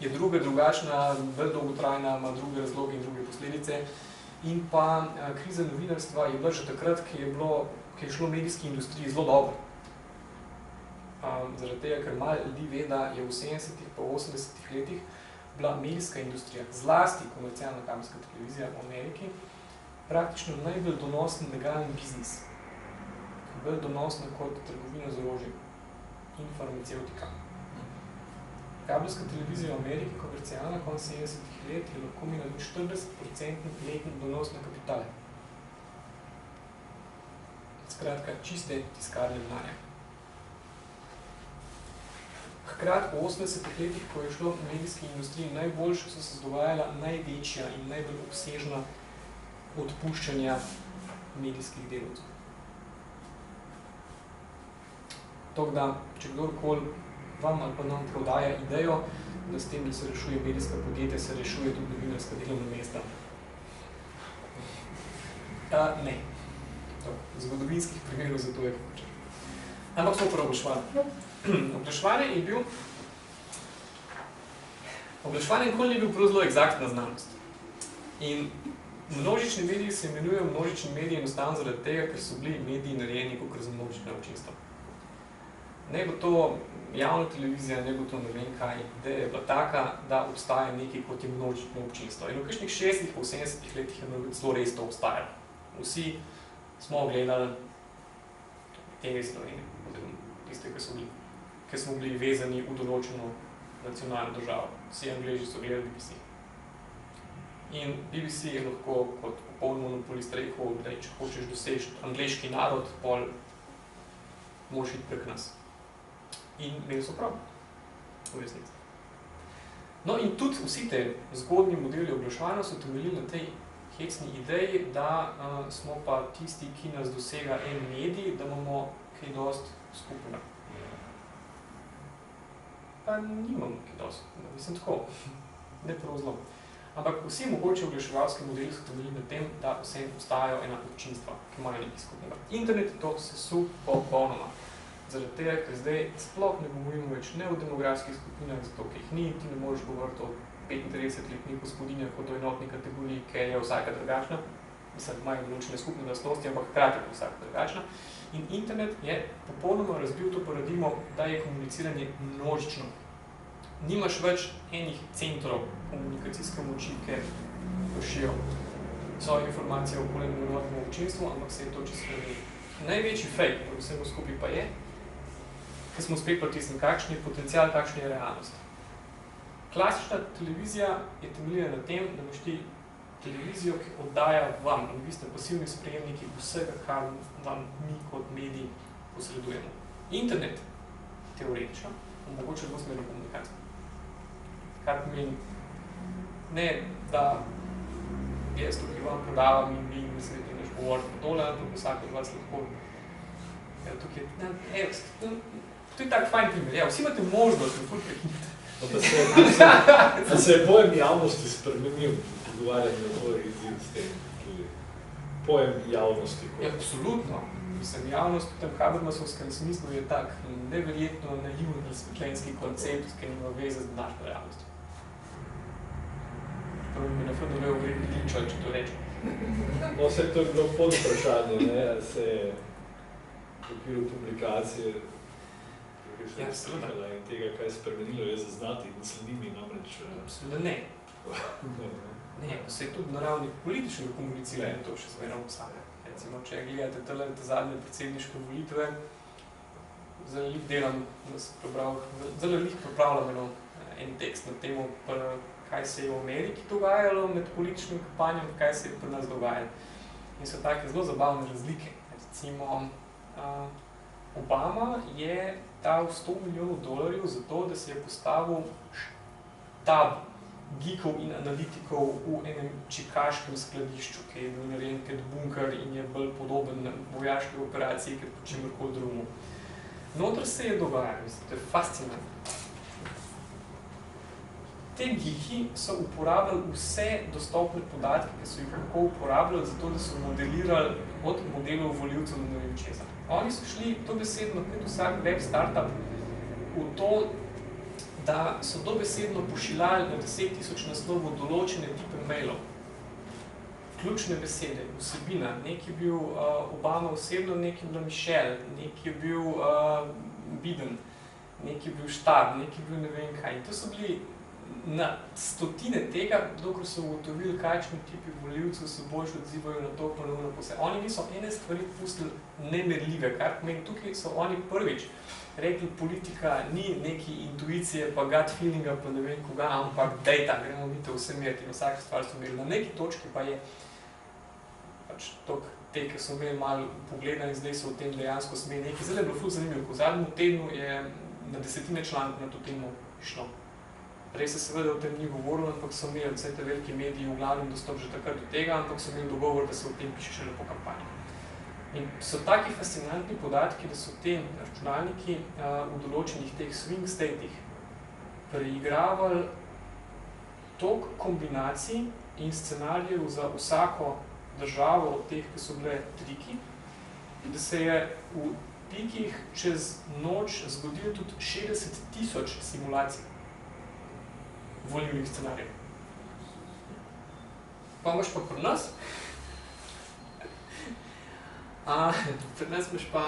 Je druga, drugačna, bolj dolgotrajna, ima druge razloge in druge posledice. In pa kriza novinarstva je bila že takrat, ki je šlo medijski industriji zelo dobro. Zaradi tega, ker malo ljudi ve, da je v 70-ih pa 80-ih letih bila medijska industrija, zlasti komercialna kabelska televizija v Ameriki, praktično najbolj donosen legalni biznis. Bolj donosna kot trgovina z orožjem in farmacevtika. Kabelska televizija v Ameriki, komercialna, konec 70-ih let, je lahko imela 40% letni donos na kapitale. Skratka, čiste tiskarne denarja. Hkrati v 80-ih letih, ko je šlo v medijski industriji najboljše, so se dogajala največja in najbolj obsežna odpuščanja medijskih delavcev. Tako da, če kdorkoli vam ali pa nam prodaja idejo, da s tem, da se rešuje medijska podjetja, se rešuje tudi novinarska delovna mesta. Ne. Zgodovinskih primerov za to je kako. Ampak smo prav oglaševali. Oglaševanje nikoli ni bil prav zelo eksaktna znanost. In množični mediji se imenujejo množični mediji enostavno zaradi tega, ker so bili mediji narejeni kakor za množično občinstvo. Ne bo to javna televizija, ne bo to ne vem kaj, ideja je bila taka, da obstaja nekaj kot je množično občinstvo. In v kakšnih 60-ih, pa 70-ih letih je zelo res to obstajalo. Vsi smo gledali TV Slovenije, oziroma tiste, ki smo bili vezani v določeno nacionalno državo. Vsi Angleži so gledali BBC. In BBC je lahko kot popoln monopolist rekel, da če hočeš doseči angleški narod, pol moraš iti prek nas. In imeli so prav, v resnici. No in tudi vsi te zgodnji modeli oglaševanja so temeljili na tej hecni ideji, da smo pa tisti, ki nas dosega en medij, da imamo kaj dosti skupnega. Pa nimamo kaj dosti, mislim tako, ne prav zelo. Ampak vsi mogoče oglaševalski modeli so temeljili na tem, da vsem obstajajo ena občinstva, ki imajo nekaj skupnega. Internet je to sesul popolnoma. Zaradi tega, ker zdaj sploh ne govorimo več ne o demografskih skupinah, zato ker jih ni, ti ne moreš govoriti o 35-letnih gospodinjah kot o enotni kategoriji, ker je vsaka drugačna. mislim, imajo določene skupne lastnosti, ampak hkrati je vsak drugačna. In internet je popolnoma razbil to paradigmo, da je komuniciranje množično. Nimaš več enih centrov komunikacijske moči, ker vršijo svoje informacije o okoljenem občinstvu, ampak se je to čisto spremenilo. Največji fake v vsemu skupaj pa je, ker smo spet pritisnili, kakšen je potencial, kakšna je realnost. Klasična televizija je temeljila na tem, da imaš ti televizijo, ki oddaja vam, in vi ste pasivni sprejemniki vsega, kar vam mi kot mediji posredujemo. Internet, teoretično, omogoča dvosmerno komunikacijo. Kar pomeni, ne, da jaz tukaj vam podavam in vi mislite, da govorite dole, ampak vsak od vas lahko tukaj, to je tak fajn primer, ja, vsi imate možnost, da ful prekinite. A se je pojem javnosti spremenil, pogovarjanje o tvojih izziv s tem, tudi pojem javnosti? Ja, absolutno. Mislim, javnost v tem Habermasovskem smislu je tak neverjetno naivni razsvetljenski koncept, ki nima veze z današnjo realnostjo. Prvo mi na FDL vredi ličal, če to rečem. No, vse to je bilo pod vprašanje, ne, se je v okviru publikacije in tega, kaj je spremenilo, je zaznati in sledi mi namreč... Absolutno ne. Ne, se je tudi na ravni političnega komuniciranja to še zmerno obstaja. Recimo, če gledate te zadnje predsedniške volitve, zelo lih delam, zelo lih pripravljam en tekst na temo, kaj se je v Ameriki dogajalo med političnim kampanjem, kaj se je pri nas dogajalo. In so take zelo zabavne razlike. Recimo, Obama je dal $100 milijonov za to, da se je postavil štab geekov in analitikov v enem čikaškem skladišču, ki je bil narejen kot bunker in je bolj podoben vojaški operaciji, kot po čemerkoli drugemu. Notri se je dogajalo, to je fascinantno. Te geeki so uporabljali vse dostopne podatke, ki so jih lahko uporabljali, zato da so modelirali od modelov volivcev do ne vem česa. Oni so šli dobesedno, kot vsak web startup, v to, da so dobesedno pošiljali na 10,000 naslovov določene tipe mailov. Ključne besede, vsebina, nek je bil Obama osebno, nek je bila Michelle, nek je bil Biden, nek je bil štab, nek je bil ne vem kaj. In to so bili na stotine tega, dokler so ugotovili, kakšni tipi volivcev se boljše odzivajo na to ponovno posebej. Oni niso ene stvari pustili nemerljive, kar pomeni, tukaj so oni prvič rekli, politika ni neki intuicije, pa gut feelinga, pa ne vem koga, ampak dejta, gremo vidite vse meriti in vsaka stvar so imeli. Na neki točki pa je pač te, ki so imeli malo pogleda in zdaj so v tem dejansko smeli nekaj. Zdaj je bilo ful zanimivo, ko v zadnjem tednu je na 10 člankov na to temo išlo. Prej se seveda o tem ni govorilo, ampak so imeli vse te veliki mediji v glavnem dostop že takrat do tega, ampak so imeli dogovor, da se o tem piše šele po kampanji. In so taki fascinantni podatki, da so te računalniki v določenih teh swing statih preigravali toliko kombinacij in scenarijev za vsako državo od teh, ki so bile triki, da se je v pikih čez noč zgodilo tudi 60,000 simulacij volilnih scenarijev. Pa imaš pa pri nas? Pri nas imaš pa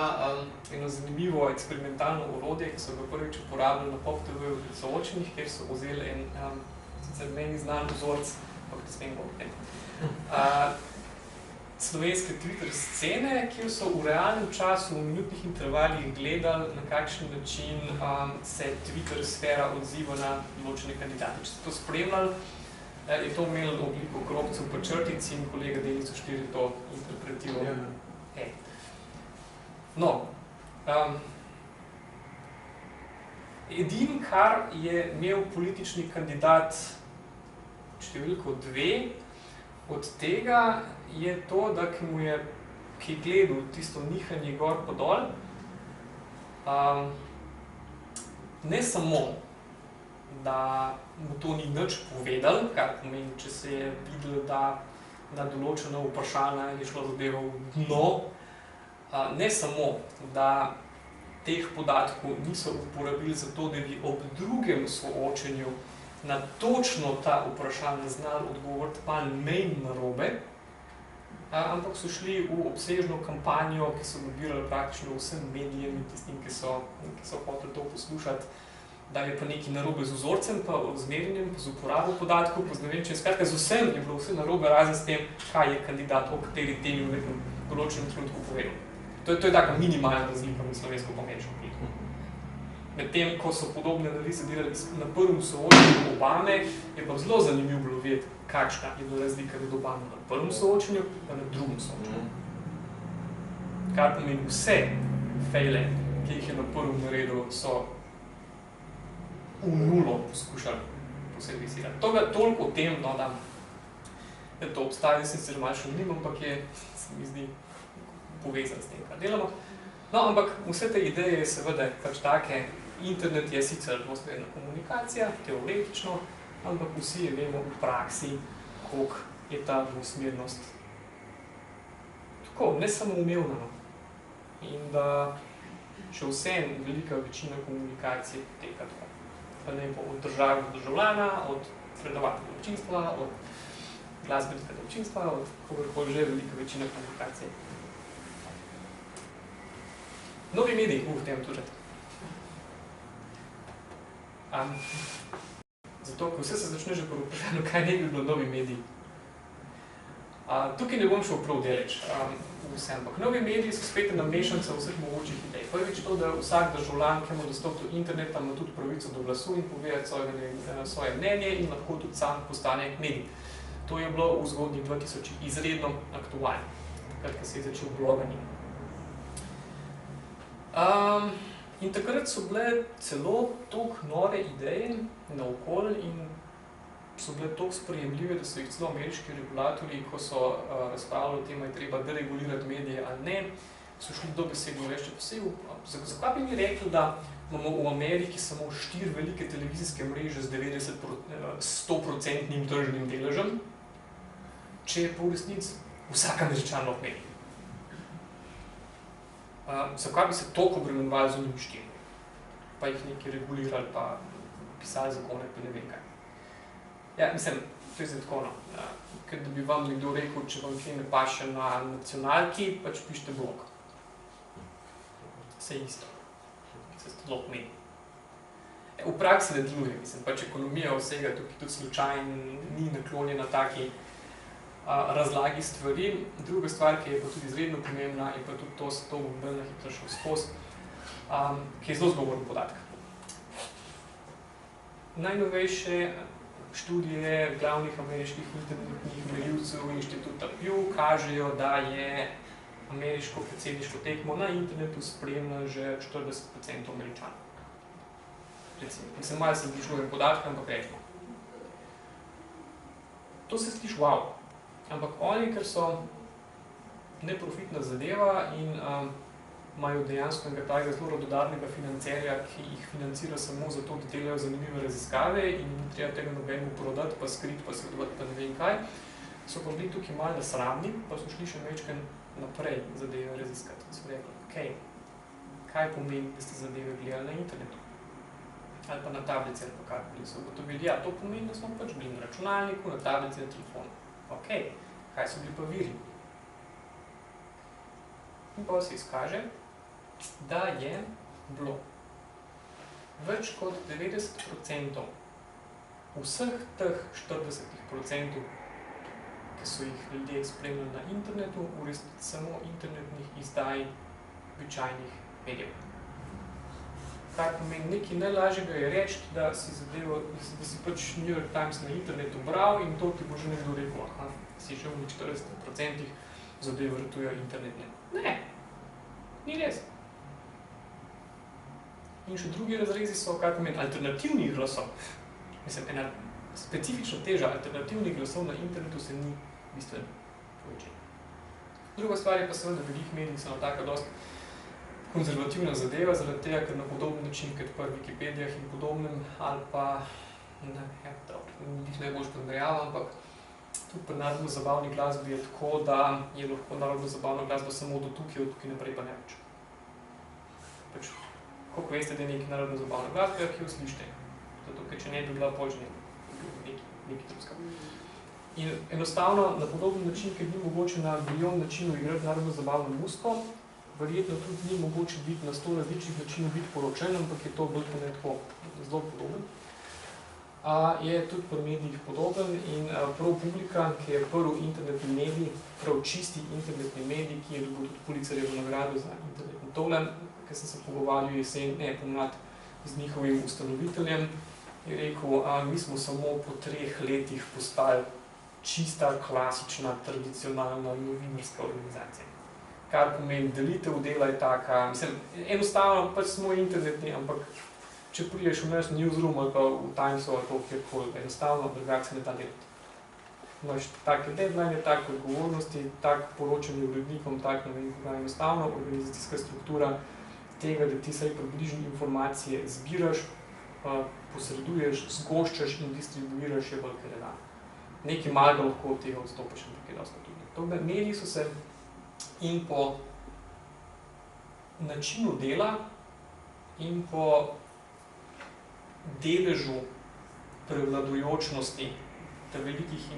eno zanimivo eksperimentalno orodje, ki so ga prvič uporabljali na Pop TV v soočenih, kjer so vzeli en sicer meni znan vzorc, pa ne smem govoriti, slovenske Twitter scene, kjer so v realnem času v minutnih intervalih gledali, na kakšen način se Twitter sfera odziva na določene kandidate. Če ste to spremljali, je to imelo obliko krogcev pa črtic in kolega Denico Štir je to interpretiral. No, edini, kar je imel politični kandidat številko 2, od tega je to, da ki mu je gledal tisto nihanje gor pa dol, ne samo, da mu to ni nič povedal, kar pomeni, če se je videlo, da na določeno vprašanje je šlo zadeva v dno, ne samo, da teh podatkov niso uporabili za to, da bi ob drugem soočenju na točno ta vprašanja znali odgovoriti pa manj narobe, ampak so šli v obsežno kampanjo, ki so lobirali praktično vsem medijem in tistim, ki so hoteli to poslušati, da je pa nekaj narobe z vzorcem, pa z merjenjem, pa z uporabo podatkov, pa z ne vem če. Skratka, z vsem je bilo vse narobe, razen s tem, kaj je kandidat o kateri temi v nekem določenem trenutku povedal. To je taka minimalna razlika med slovensko in ameriško politiko. Medtem, ko so podobne analize delali na prvem soočenju Obame, je pa zelo zanimivo bilo vedeti, kakšna je bila razlika med Obamo na prvem soočenju in na drugem soočenju. Kar pomeni vse fejle, ki jih je na prvem naredil, so v nulo poskušali poservisirati. Toliko o tem, no, da to obstaja, sem se že malo šel njim, ampak se mi zdi povezan s tem, kar delamo. No, ampak vse te ideje je seveda pač take. Internet je sicer dvosmerna komunikacija, teoretično, ampak vsi vemo v praksi, koliko je ta dvosmernost tako, ne samo umevna. In da še vsem velika večina komunikacije poteka tako. Pa ne bo od države do državljana, od predavatelja občinstva, od glasbenika do občinstva, od kogarkoli že velika večina komunikacije. Novi mediji, tem tudi. Zato, ko vse se začne že po vprašanju, kaj ne bi bilo novi mediji. Tukaj ne bom šel prav deleč vsem, ampak novi mediji so spet ena mešanca vseh mogočih idej. Prvič to, da vsak državljan, ki ima dostop do interneta, ima tudi pravico do glasu in povedati svoje mnenje in lahko tudi sam postane medij. To je bilo v zgodnjih 2000 izredno aktualno, takrat, ko se je začel bloganje. In takrat so bile celo toliko nore ideje naokoli in so bile toliko sprejemljive, da so jih celo ameriški regulatorji, ko so razpravljali o tem, da je treba deregulirati medije ali ne, so šli dobesedno reči posebej. Zakaj bi mi rekli, da imamo v Ameriki samo 4 velike televizijske mreže z 100% tržnim deležem, če je po resnici vsak Američan lahko medij? Zakaj bi se toliko obremenjevali z njimi 4? Pa jih nekaj regulirali, pa pisali zakone, pa ne vem kaj. Ja, mislim, to je zdaj tako, no. Ker da bi vam nekdo rekel, če vam kaj ne paše na nacionalki, pač pišite blog. Vse isto. Se to lahko meni. V praksi ne deluje, mislim, pač ekonomija vsega tukaj tudi slučajno ni naklonjena taki razlagi stvari. Druga stvar, ki je pa tudi izredno pomembna, je pa tudi to, se to bom bolj na hitro šel skozi, ki je zelo zgovoren podatek. Najnovejše študije glavnih ameriških internetnih merilcev Inštituta Pew kažejo, da je ameriško predsedniško tekmo na internetu spremlja že 40% Američanov. Mislim, malo se zbližujem podatke, ampak rečemo. To se sliši wow. Ampak oni, ker so neprofitna zadeva in imajo dejansko enega takega zelo radodarnega financerja, ki jih financira samo zato, da delajo zanimive raziskave in ni treba tega nobenemu prodati, pa skriti, pa sredovati, pa ne vem kaj, so pa bili tukaj malo nesramni, pa so šli še mečken naprej zadeve raziskati. So rekli, ok, kaj pomeni, da ste zadeve gledali na internetu? Ali pa na tablici, ali pa karkoli so ugotovili. Ja, to pomeni, da smo pač bili na računalniku, na tablici, na telefonu. Ok, kaj so bili pa viri? In pa se izkaže, da je bilo več kot 90% vseh teh 40%, ki so jih ljudje spremljali na internetu, v resnici samo internetnih izdaj običajnih medijev. Kar pomeni, nekaj najlažjega je reči, da si pač New York Times na internetu bral in to ti bo že nekdo rekel, aha, si že v 40% zadeve vrtujejo internetne. Ne, ni res. In še drugi razrezi so, kar pomeni, alternativnih glasov. Mislim, ena specifično teža alternativnih glasov na internetu se ni bistveno povečala. Druga stvar je pa seveda, da velikih medij so taka dosti konzervativna zadeva, zaradi tega, ker na podoben način, kot pa v Wikipedijah in podobnem, ali pa, ne najbolj primerjava, ampak tudi pri narodno-zabavni glasbi je tako, da je lahko narodno-zabavna glasba samo do tukaj, od tukaj naprej pa ne več. Pač, koliko veste, da je nekaj narodno-zabavna glasba, ki jo slišite. Zato, ker če ne bi bila polžnja, nekaj drugska. In enostavno, na podoben način, ker ni mogoče na milijon načinov igrati narodno zabavno muziko, verjetno tudi ni mogoče biti na 100 različnih načinov biti poročen, ampak je to bolj tako zelo podoben. Je tudi pri medijih podoben in prav Publika, ki je prvi internetni medij, prav čisti internetni medij, ki je dobil tudi Pulitzerjevo nagrado za internetni tole, ker sem se pogovarjal pomlad z njihovim ustanoviteljem, je rekel, mi smo samo po 3 letih postali čista, klasična, tradicionalna novinarska organizacija. Kar pomeni, delitev dela je taka, mislim, enostavno pač smo internetni, ampak če priješ v naš newsroom ali pa v Timesu ali pa kjerkoli, enostavno drugače se ne da delati. Imaš take deadline, take odgovornosti, tak poročanje urednikom, tak ne vem, enostavno organizacijska struktura tega, da ti saj približne informacije zbiraš, posreduješ, zgoščaš in distribuiraš je bolj kar da. Nekaj malega lahko od tega odstopiš, ampak je dosti tudi. Torej, mediji so se in po načinu dela in po deležu prevladujočnosti velikih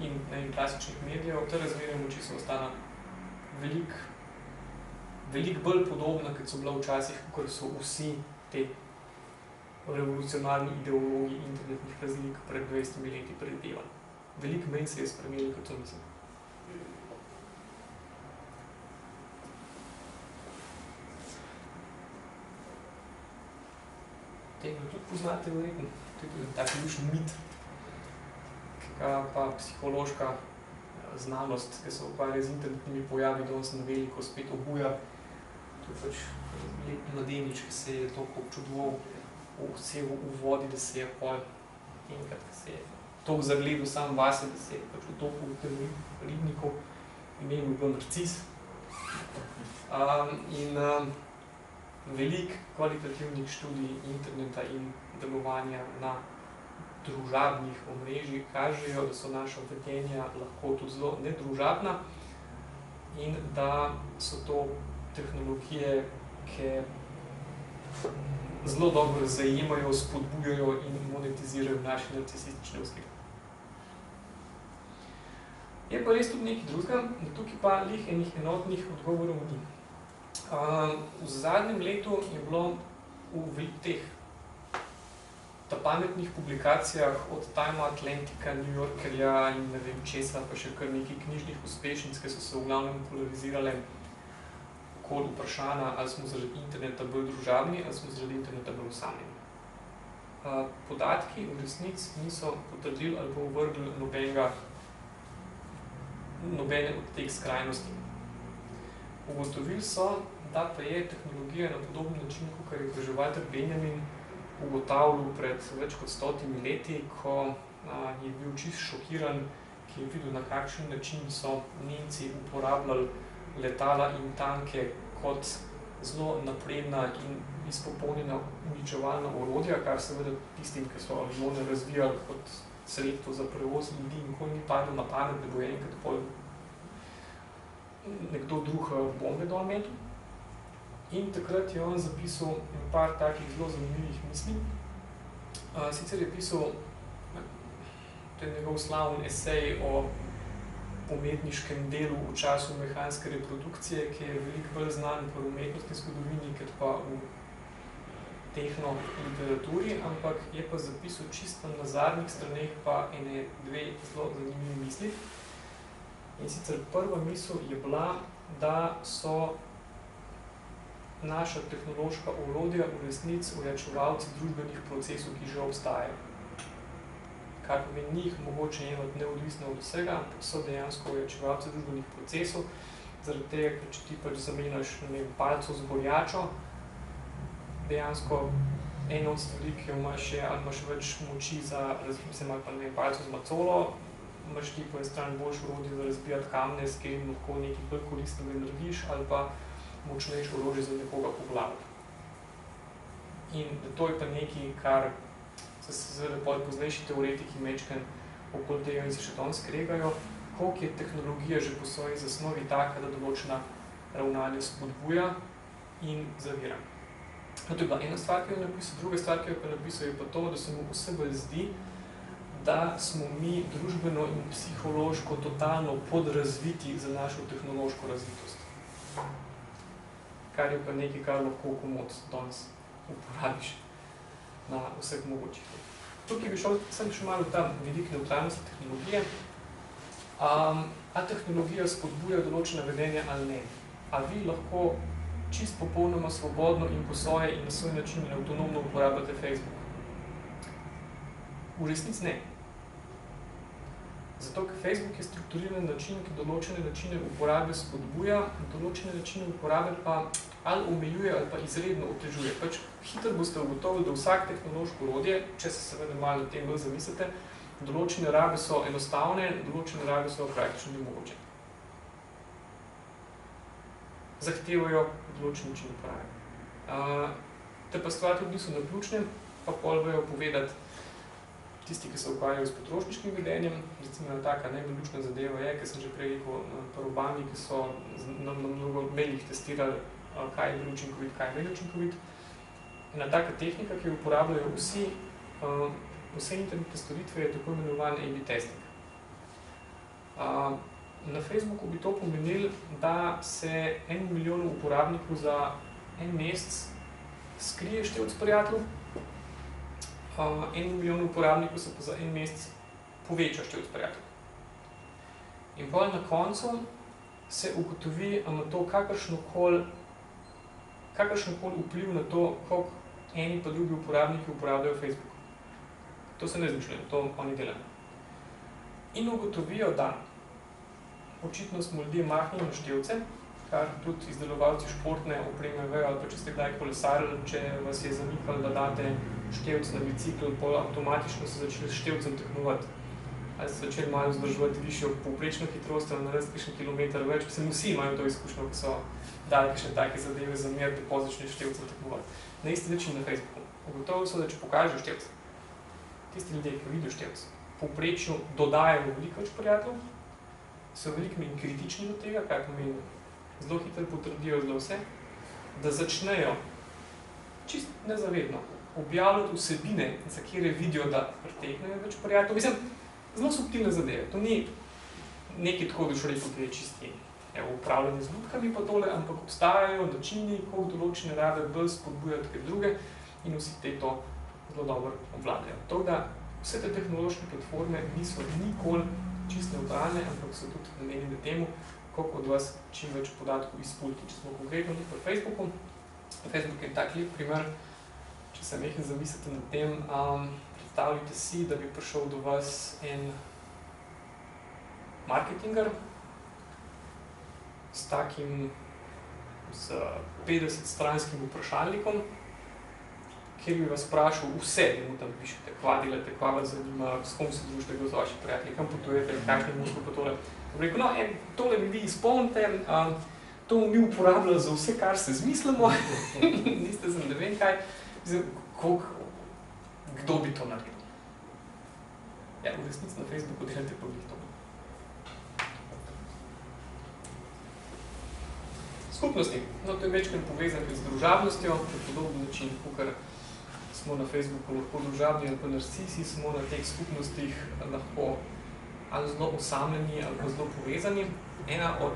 in klasičnih medijev, te razmerje moči so ostala veliko bolj podobna, kot so bila včasih, kot so vsi te revolucionarni ideologi internetnih razlik pred 200 leti predvidevali. Veliko manj se je spremenilo, kot to mislim. Tega tudi poznate verjetno, to je tudi tak lušen mit, pa psihološka znanost, ki se ukvarja z internetnimi pojavi, danes na veliko spet obuja. To je pač lep mladenič, ki se je toliko občudoval v vodi, da se je pol enkrat, ki se je toliko zagledal sam vase, da se je pač utopil v tem ribniku, imenu bil Narcis. In veliko kvalitativnih študij interneta in delovanja na družabnih omrežjih kažejo, da so naša vedenja lahko tudi zelo nedružabna in da so to tehnologije, ki zelo dobro zajemajo, spodbujajo in monetizirajo naše narcisistične uspeh. Je pa res tudi nekaj drugega, da tukaj pa lih enih enotnih odgovorov ni. V zadnjem letu je bilo v teh pametnih publikacijah od Time Atlantica, New Yorkerja in ne vem česa, pa še kar nekaj knjižnih uspešnic, ki so se v glavnem polarizirale okoli vprašanja, ali smo zaradi interneta bolj družabni, ali smo zaradi interneta bolj osamljeni. Podatki v resnici niso potrdili ali pa ovrgli nobene od teh skrajnosti. Ugotovili so, da pa je tehnologija na podoben način, kot je preživalter Benjamin ugotavljal pred več kot 100 leti, ko je bil čisto šokiran, ki je videl, na kakšen način so Nemci uporabljali letala in tanke kot zelo napredna in izpopolnjena uničevalna orodja, kar seveda tistim, ki so avione razvijali kot sredstvo za prevoz ljudi, nikoli ni padlo na pamet, da bo enkrat pol nekdo drug bombe dol metal. In takrat je on zapisal par takih zelo zanimivih misli. Sicer je pisal, to je njegov slavni esej o umetniškem delu v času mehanske reprodukcije, ki je veliko bolj znan po umetnostni zgodovini, kot pa v tehno literaturi, ampak je pa zapisal čisto na zadnjih straneh pa dve zelo zanimivi misli. In sicer prva misel je bila, da so naša tehnološka orodja v resnici ojačevalci družbenih procesov, ki že obstajajo. Kar pomeni, ni jih mogoče imati neodvisno od vsega, ampak so dejansko ojačevalci družbenih procesov, zaradi tega, ker če ti pač zamenjaš palco z gorjačo, dejansko eno od stvari, ki jo imaš je, ali imaš več moči za, ali pa palco z macolo, imaš ti po en strani boljše orodje za razbijati kamne, s katerim lahko nekaj bolj koristnega narediš, ali pa močnejše orodje za nekoga poglaviti. In to je pa nekaj, kar se seveda poznejši teoretiki mečken okoli tega in se še danes kregajo, koliko je tehnologija že po svoji zasnovi taka, da določena ravnanja spodbuja in zavira. To je bila ena stvar, ki jo je napisal, druga stvar, ki jo je pa napisal, je pa to, da se mu vse bolj zdi, da smo mi družbeno in psihološko totalno podrazviti za našo tehnološko razvitost. Kar je pa nekaj, kar lahko komod danes uporabiš na vseh mogočih. Tukaj bi sem še malo v ta vidik nevtralnosti tehnologije. A tehnologija spodbuja določene vedenje ali ne? A vi lahko čist popolnoma svobodno in po svoje in na svoj način avtonomno uporabljate Facebook? V resnici ne. Zato, ker Facebook je strukturiran način, ki določene načine uporabe spodbuja, določene načine uporabe pa ali omejuje ali pa izredno otežuje. Pač hitro boste ugotovili, da vsak tehnološko orodje, če se seveda malo o tem bolj zamislite, določene rabe so enostavne, določene rabe so praktično nemogoče. Zahtevajo določen način uporabe. Te pa stvari tudi niso naključne, pa pol bojo povedati tisti, ki se ukvarjajo s potrošniškim vedenjem. Recimo taka najbolj lučna zadeva je, ki sem že prej rekel pri Obami, ki so na mnogo mailih testirali, kaj je bil učinkovit, kaj je bil učinkovit. Ena taka tehnika, ki jo uporabljajo vse internetne storitve, je tako imenovan A/B testing. Na Facebooku bi to pomenilo, da se 1 milijon uporabnikov za en mesec skrije števc prijateljev, 1 milijon uporabnikov se pa za en mesec poveča števc prijateljev. In potem na koncu se ugotovi, ali ima to kakršnokoli vpliv na to, koliko eni pa drugi uporabniki uporabljajo Facebook. To se ne izmišljajo, to oni delajo. In ugotovijo, da očitno smo ljudje mahnili na števce, kar tudi izdelovalci športne opreme vejo, ali pa če ste kdaj kolesarili, če vas je zamikalo, da date števc na bicikl, pol avtomatično se začeli s števcem tekmovati. Ali ste začeli malo vzdrževati višjo povprečno hitrost, ali narediti kakšen kilometer več, vsi imajo to izkušnjo, ko so dali kakšne take zadeve za mer, da pol začneš števcem tekmovati. Na isti način na Facebooku. Ugotovili so, da če pokažeš števc, tisti ljudje, ki vidijo števc, povprečno dodajajo veliko več prijateljev, so veliko manj kritični do tega, kaj pomeni, zelo hitro potrdijo zelo vse, da začnejo čist nezavedno objavljati vsebine, za kjer vidijo, da pritegnejo več prijateljev. Mislim, zelo subtilne zadeve. To ni nekaj tako, da še rekel, da je čisti upravljanje z lutkami pa tole, ampak obstajajo načini, koliko določene rabe bolj spodbujajo kaj druge in vsi te to zelo dobro obvladajo. Tako da vse te tehnološke platforme niso nikoli čisto neutralne, ampak so tudi namenjene temu, koliko od vas čim več podatkov izpulti. Če smo konkretno tudi pri Facebooku, Facebook je tak lep primer, če se nekaj zamislite nad tem, predstavljajte si, da bi prišel do vas en marketinger s takim, z 50-stranskim vprašalnikom, kjer bi vas vprašal vse, da mu tam pišete, kva delate, kva vas zanima, s kom se družite, kdo z vaši prijatelji, kam potujete, kakšni musko pa tole. Rekel, no, tole mi vi izpolnite, to bomo mi uporabljali za vse, kar se zmislimo, niste za ne vem kaj, kdo bi to naredil. Ja, v resnici na Facebooku delate pa vi to. Skupnosti. No, to je večkrat povezano z družabnostjo, na podoben način, kakor smo na Facebooku lahko družabni ali pa narcisi, smo na teh skupnostih lahko ali zelo osamljeni ali pa zelo povezani. Ena od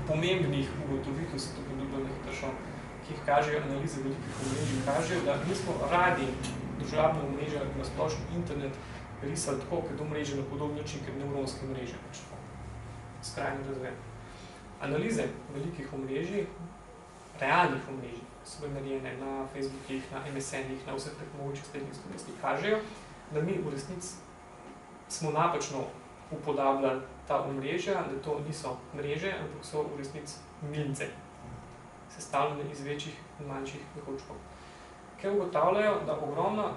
pomembnih ugotovitev, se to podobno nekaj ki jih kažejo analize velikih omrežij, kažejo, da mi smo radi družabne omrežje ali na splošno internet risali tako, ker omrežje na podoben način, ker nevronske mreže, pač skrajno razvijeno. Analize velikih omrežij, realnih omrežij, so bile narejene na Facebookih, na MSN-ih, na vseh teh mogočih spletnih skupnostih, kažejo, da mi v resnici smo napačno upodabljali ta omrežja, da to niso mreže, ampak so v resnici milce, sestavljene iz večjih in manjših mehurčkov. Ker ugotavljajo, da ogromna,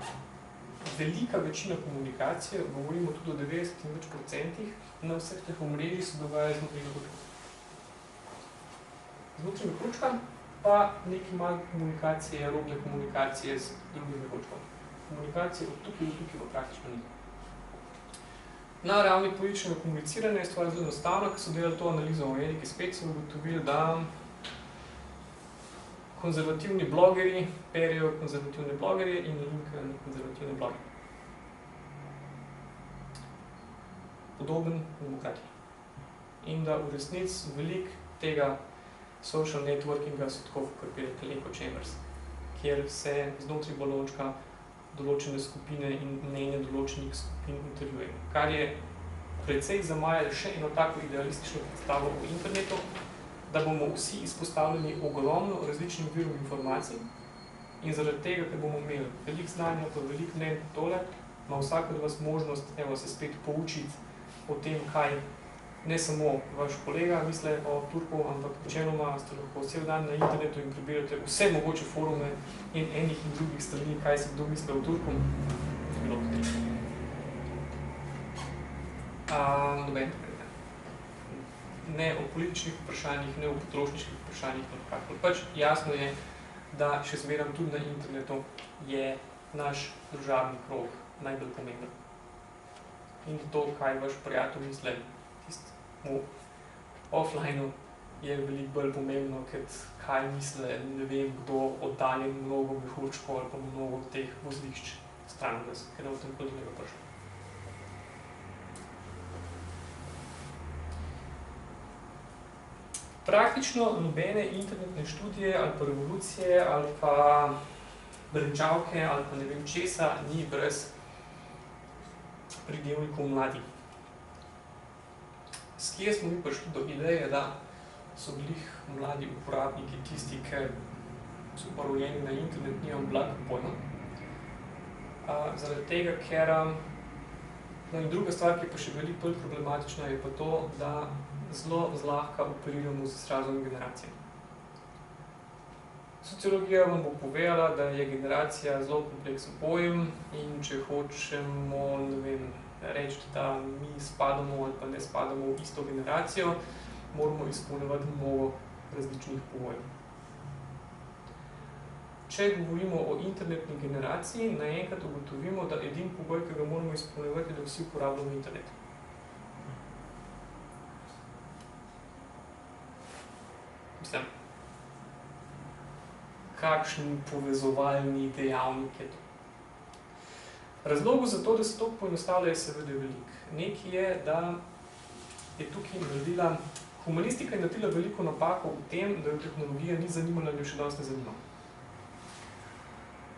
velika večina komunikacije, govorimo tudi o 90 in več procentih, na vseh teh omrežjih se dogaja znotraj mehurčkov. Znotraj mehurčka pa nekaj malo komunikacije, robne komunikacije z drugim mehurčkom. Komunikacije od tukaj do tukaj pa praktično ni. Na ravni političnega komuniciranja je stvar zelo enostavna, ker so delali to analizo v Ameriki, spet so ugotovili, da konzervativni blogerji perijo konzervativne blogerje in linkajo na konzervativne blogerje. podoben demokratiji. In da v resnici veliko tega social networkinga so tako kot echo chambers, kjer se znotraj balončka določene skupine in mnenja določenih skupin intervjujejo. Kar je precej zamajalo še eno tako idealistično predstavo o internetu, da bomo vsi izpostavljeni ogromno različnim virom informacij in zaradi tega, ker bomo imeli veliko znanja, pa veliko mnenj tole, ima vsak od vas možnost se spet poučiti o tem, kaj ne samo vaš kolega misle o Turku, ampak načeloma ste lahko cel dan na internetu in prebirate vse mogoče forume in enih in drugih strani, kaj se kdo misle o Turku. Bilo ne o političnih vprašanjih, ne o potrošniških vprašanjih, kakor. Pač jasno je, da še zmeraj tudi na internetu je naš družabni krog najbolj pomemben. In to, kaj vaš prijatelj misle, v offlineu je veliko bolj pomembno, kot kaj misle, ne vem, kdo oddaljen mnogo mehurčkov ali pa mnogo teh vozlišč stran od vas, ker je v tem podobnega prišlo. Praktično nobene internetne študije ali pa revolucije ali pa brenčavke ali pa ne vem česa ni brez pridevnikov mladih. S kje smo mi prišli do ideje, da so bili mladi uporabniki tisti, ker so pa rojeni na internet, nimam blag pojma. Zaradi tega, ker in druga stvar, ki je pa še veliko bolj problematična, je pa to, da zelo zlahka operiramo z izrazom generacije. Sociologija vam bo povedala, da je generacija zelo kompleksen pojem in če hočemo, ne vem, reči, da mi spadamo ali pa ne spadamo v isto generacijo, moramo izpolnjevati mnogo različnih pogojev. Če govorimo o internetni generaciji, naenkrat ugotovimo, da edini pogoj, ki ga moramo izpolnjevati, je, da vsi uporabljamo internet. Mislim, kakšen povezovalni dejavnik je to? Razlogov za to, da se to poenostavlja, je seveda veliko. Nekaj je, da je tukaj naredila, humanistika je naredila veliko napako v tem, da jo tehnologija ni zanimala in jo še danes ne zanima.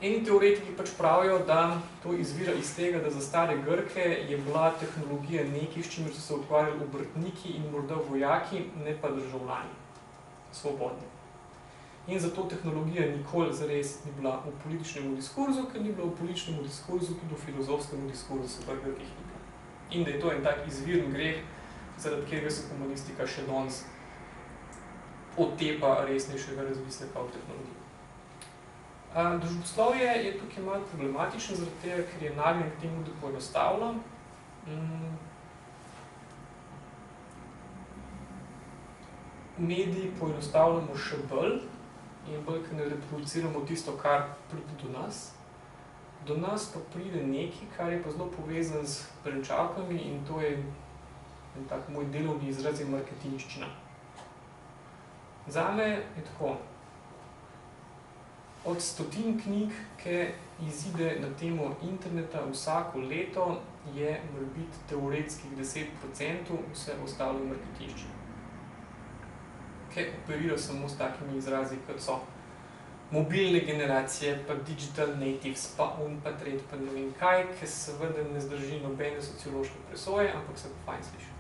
Eni teoretiki pač pravijo, da to izvira iz tega, da za stare Grke je bila tehnologija nekaj, s čimer so se ukvarjali obrtniki in morda vojaki, ne pa državljani, svobodni. In zato tehnologija nikoli zares ni bila v političnem diskurzu, ker ni bila v političnem diskurzu, tudi v filozofskem diskurzu se pa Grkih ni bila. In da je to en tak izviren greh, zaradi katerega se humanistika še danes otepa resnejšega razmisleka o tehnologiji. Družboslovje je tukaj malo problematično, zaradi tega, ker je nagnjen k temu, da poenostavlja. Mediji poenostavljamo še bolj, in bolj, ker ne reproduciramo tisto, kar pride do nas. Do nas pa pride nekaj, kar je pa zelo povezan z brenčavkami in to je tak moj delovni izraz je marketinščina. Zame je tako, od 100 knjig, ki izide na temo interneta vsako leto, je morebiti teoretskih 10% vse ostalo marketinščina, ki operira samo s takimi izrazi, kot so mobilne generacije, pa digital natives, pa pa tret, pa ne vem kaj, ki seveda ne zdrži nobene sociološke presoje, ampak se pa fajn sliši.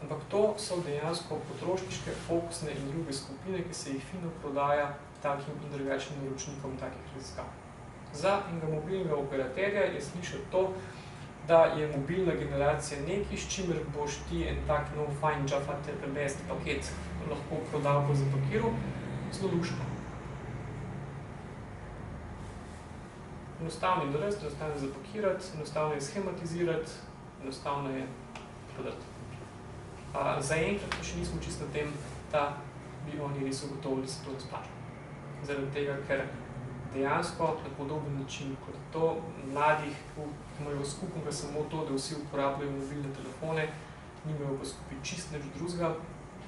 Ampak to so dejansko potrošniške, fokusne in druge skupine, ki se jih fino prodaja takim in drugačnim naročnikom takih raziskav. Za enega mobilnega operaterja je slišati to, da je mobilna generacija nekaj, s čimer boš ti en tak nov fajn Java TPBS paket lahko prodal po zapakiru, zelo luštno. Enostavno je narediti, enostavno je zapakirati, enostavno je schematizirati, enostavno je prodati. Zaenkrat pa še nismo čisto na tem, da bi oni res ugotovili, da se to ne splača. Zaradi tega, ker dejansko na podoben način kot to, mladih imajo skupnega samo to, da vsi uporabljajo mobilne telefone, nimajo pa skupaj čist nič drugega,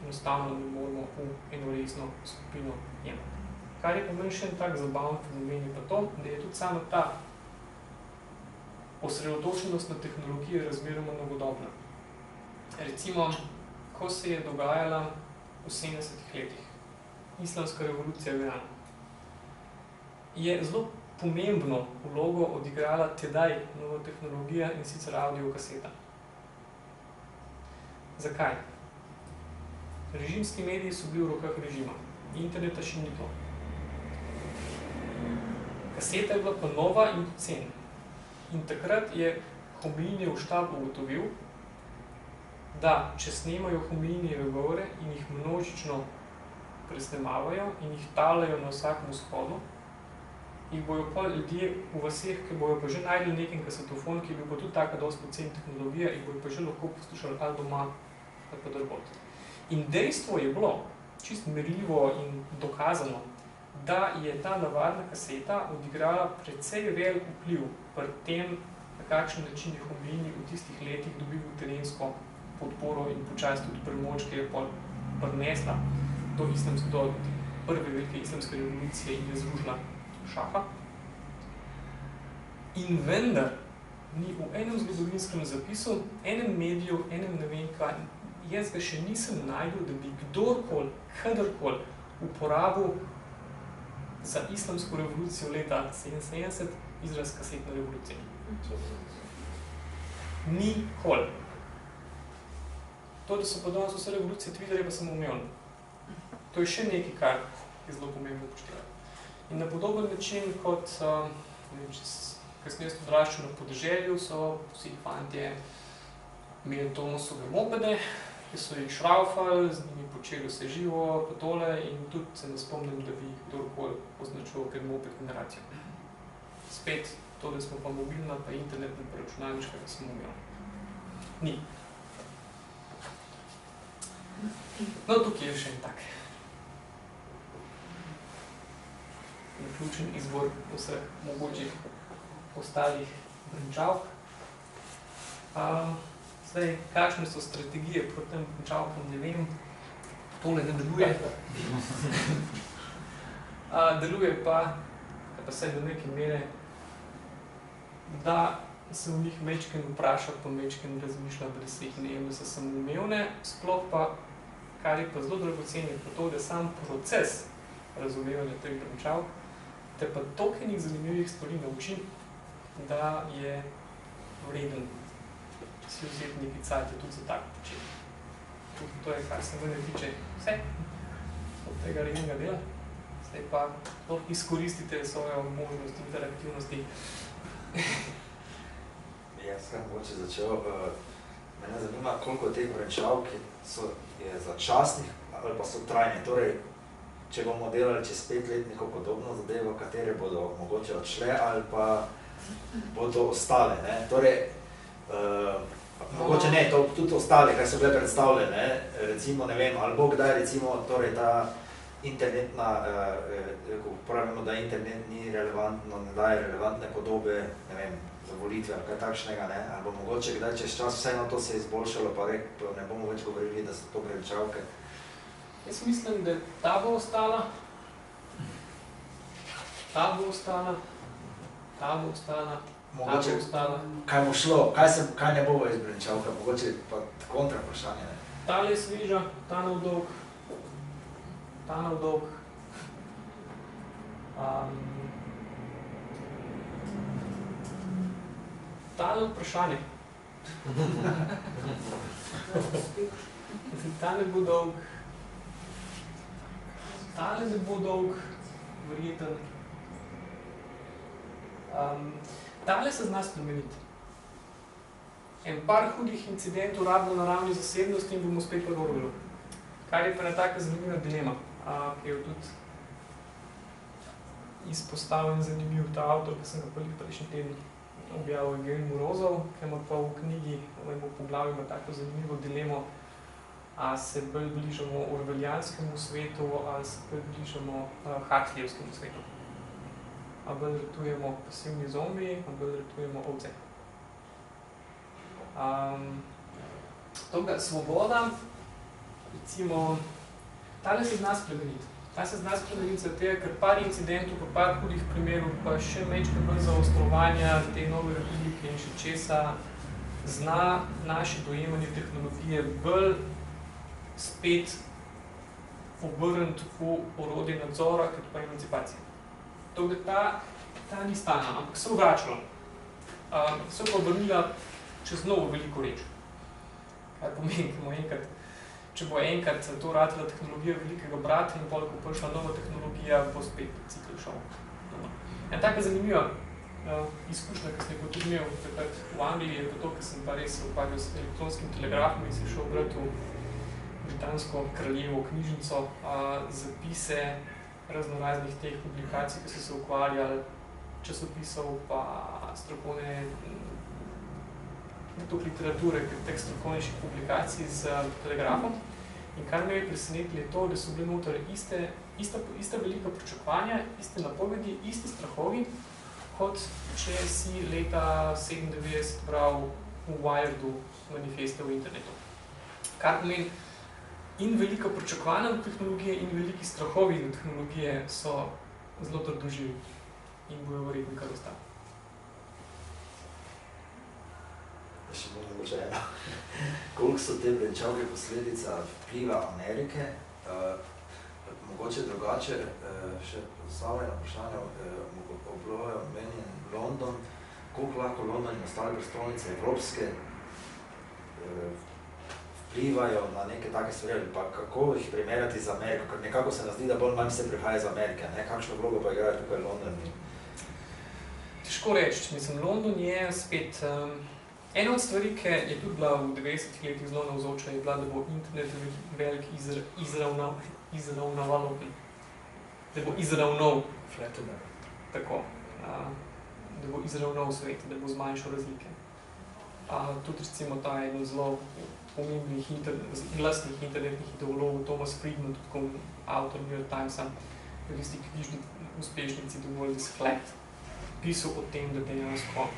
enostavno ne moramo v eno resno skupino jemati. Kar je pomeni še en tak zabaven fenomen je pa to, da je tudi sama ta osredotočenost na tehnologije razmeroma novodobna. Recimo, ko se je dogajala v 70-ih letih islamska revolucija v Iranu, je zelo pomembno vlogo odigrala tedaj nova tehnologija in sicer audiokaseta. Zakaj? Režimski mediji so bili v rokah režima, interneta še ni bilo. Kaseta je bila pa nova in poceni. In takrat je Homeinijev štab ugotovil, da če snemajo Homeinijeve govore in jih množično presnemavajo in jih talajo na vsakem vzhodu, jih bojo pa ljudje v vaseh, ki bojo pa že najdli nekaj kasetofon, ki bi pa tudi taka dosti poceni tehnologija, jih bojo pa že lahko poslušali ali doma ali pa drugod. In dejstvo je bilo, čisto merljivo in dokazano, da je ta navadna kaseta odigrala precej velik vpliv pri tem, na kakšen način je Homeini v tistih letih dobil terensko podporo in počasi tudi premoč, ki je prinesla do prve velike islamske revolucije in je zrušila šaha. In vendar ni v enem zgodovinskem zapisu, enem mediju, enem ne vem kaj, jaz ga še nisem najdel, da bi kdorkoli, kadarkoli uporabil za islamsko revolucijo leta 77 izraz kasetna revolucija. Nikoli. To, da so pa danes vse revolucije Twitterja, pa sem umevno. To je še nekaj, kar je zelo pomembno upoštevati. In na podoben način, kot kasneje sem odraščal na podeželju, so vsi fantje imeli Thomasove mopede, ki so jih šraufali, z njimi počeli vse živo, pa tole, in tudi se ne spomnim, da bi kdorkoli označil kot moped generacijo. Spet, to, da smo pa mobilna, pa internetna, pa računalniška, da smo umeli. Ni. No, tukaj je še en tak naključen izbor vseh mogočih ostalih brenčavk. Zdaj, kakšne so strategije proti tem brenčavkam, ne vem. Tole ne deluje. Deluje pa se do neke mere, da se v njih mečken vpraša, pa mečken razmišlja, da se jih ne jemlje se samoumevne, sploh pa, kar je pa zelo dragocen, je pa to, da sam proces razumevanja teh brenčavk te pa toliko enih zanimivih stvari nauči, da je vreden si vzeti neki cajt tudi za tako početi. To je, kar se mene tiče vse od tega rednega dela. Zdaj pa izkoristite svojo možnost interaktivnosti. Jaz sem mogoče začel. Mene zanima, koliko teh brenčavk je začasnih ali pa so trajne. Torej, če bomo delali čez 5 let neko podobno zadevo, katere bodo mogoče odšle ali pa bodo ostale. Ne? Torej, mogoče ne, to tudi ostale, kaj so bile predstavljene, recimo, ne vem, ali bo kdaj recimo, torej ta internetna, ko pravimo, da internet ni relevantno, ne daje relevantne podobe, ne vem, za volitve ali kaj takšnega, ne, ali bo mogoče kdaj čez čas vseeno to se je izboljšalo, pa ne bomo več govorili, da so to brenčavke. Jaz mislim, da ta bo ostala, ta bo ostala, ta bo ostala, mogoče, ta bo ostala. Kaj bo šlo, kaj ne bo iz brenčavka, mogoče pa kontra vprašanje, ne? Tale je sviža, ta navdolg, ta navdolg. Tale vprašanje. Tale bo dolg. Tale ne bo dolg, verjeten. Tale se zna spremeniti. En par hudih incidentov rabimo na ravni zasebnosti in bomo spet pogovorili. Kar je pa ena taka zanimiva dilema, ki je tudi izpostavljen zanimiv ta avtor, ki sem ga prejšnji teden objavil Evgenij Morozov, ki ima pa v knjigi, v poglavju ima tako zanimivo dilemo, a se bolj bližamo orwellijanskemu svetu, ali se bolj bližamo Huxleyjevskemu svetu. A bolj ratujemo pasivni zombiji, a bolj ratujemo ovce. Toga svoboda, recimo, tale se zna spremeniti. Ta se zna spremeniti zato, ker par incidentov, pa par hudih primerov, pa še mečke bolj zaostrovanja te nove republike in še česa, zna naše dojemanje tehnologije bolj spet obrniti v orodje nadzora, kot pa emancipacije. To, da ta ni stalna, ampak se vračala. Se pa obrnila čez novo veliko reč. Kar pomeni, če bo enkrat to ratila tehnologija velikega brata in pol, ko prišla nova tehnologija, bo spet cikl šel. En taka zanimiva izkušnja, ki sem jo tudi imel takrat v Angliji, je to, ker sem pa res ukvarjal s elektronskim telegrafom in sem šel brati v britansko kraljevo knjižnico zapise raznoraznih teh publikacij, ki so se ukvarjali časopisov pa strokovne literature, teh strokovnejših publikacij z telegrafom. In kar me je presenetilo je to, da so bile noter ista velika pričakovanja, iste napovedi, isti strahovi, kot če si leta 97 bral v Wiredu manifeste v internetu. Kar pomeni, in velika pričakovanja od tehnologije in veliki strahovi od tehnologije so zelo trdoživi in bojo verjetno kar ostali. Še bolj mogoče eno. Koliko so te brenčavke posledica vpliva Amerike? Mogoče drugače, še samo eno vprašanje, oblovajo meni London. Koliko lahko London in ostale prestolnice evropske vplivajo na neke take stvari, ali pa kako jih primerjati z Ameriko? Ker nekako se nas zdi, da bolj manj se prihaja iz Amerike, ne? Kakšno vlogo pa igrajo tukaj London? Težko reči. Mislim, London je spet... Ena od stvari, ki je tudi bila v 90 letih zelo navzoča, je bila, da bo internet velik izravnaval. Da bo izravnal. Tako. Da bo izravnal svet, da bo zmanjšal razlike. Tudi recimo ta eno zelo pomembnih glasnih internetnih ideologov, Thomas Friedman, tudi avtor New York Timesa, v tisti knjižni uspešnici The World is Flat, pisal o tem, da dejansko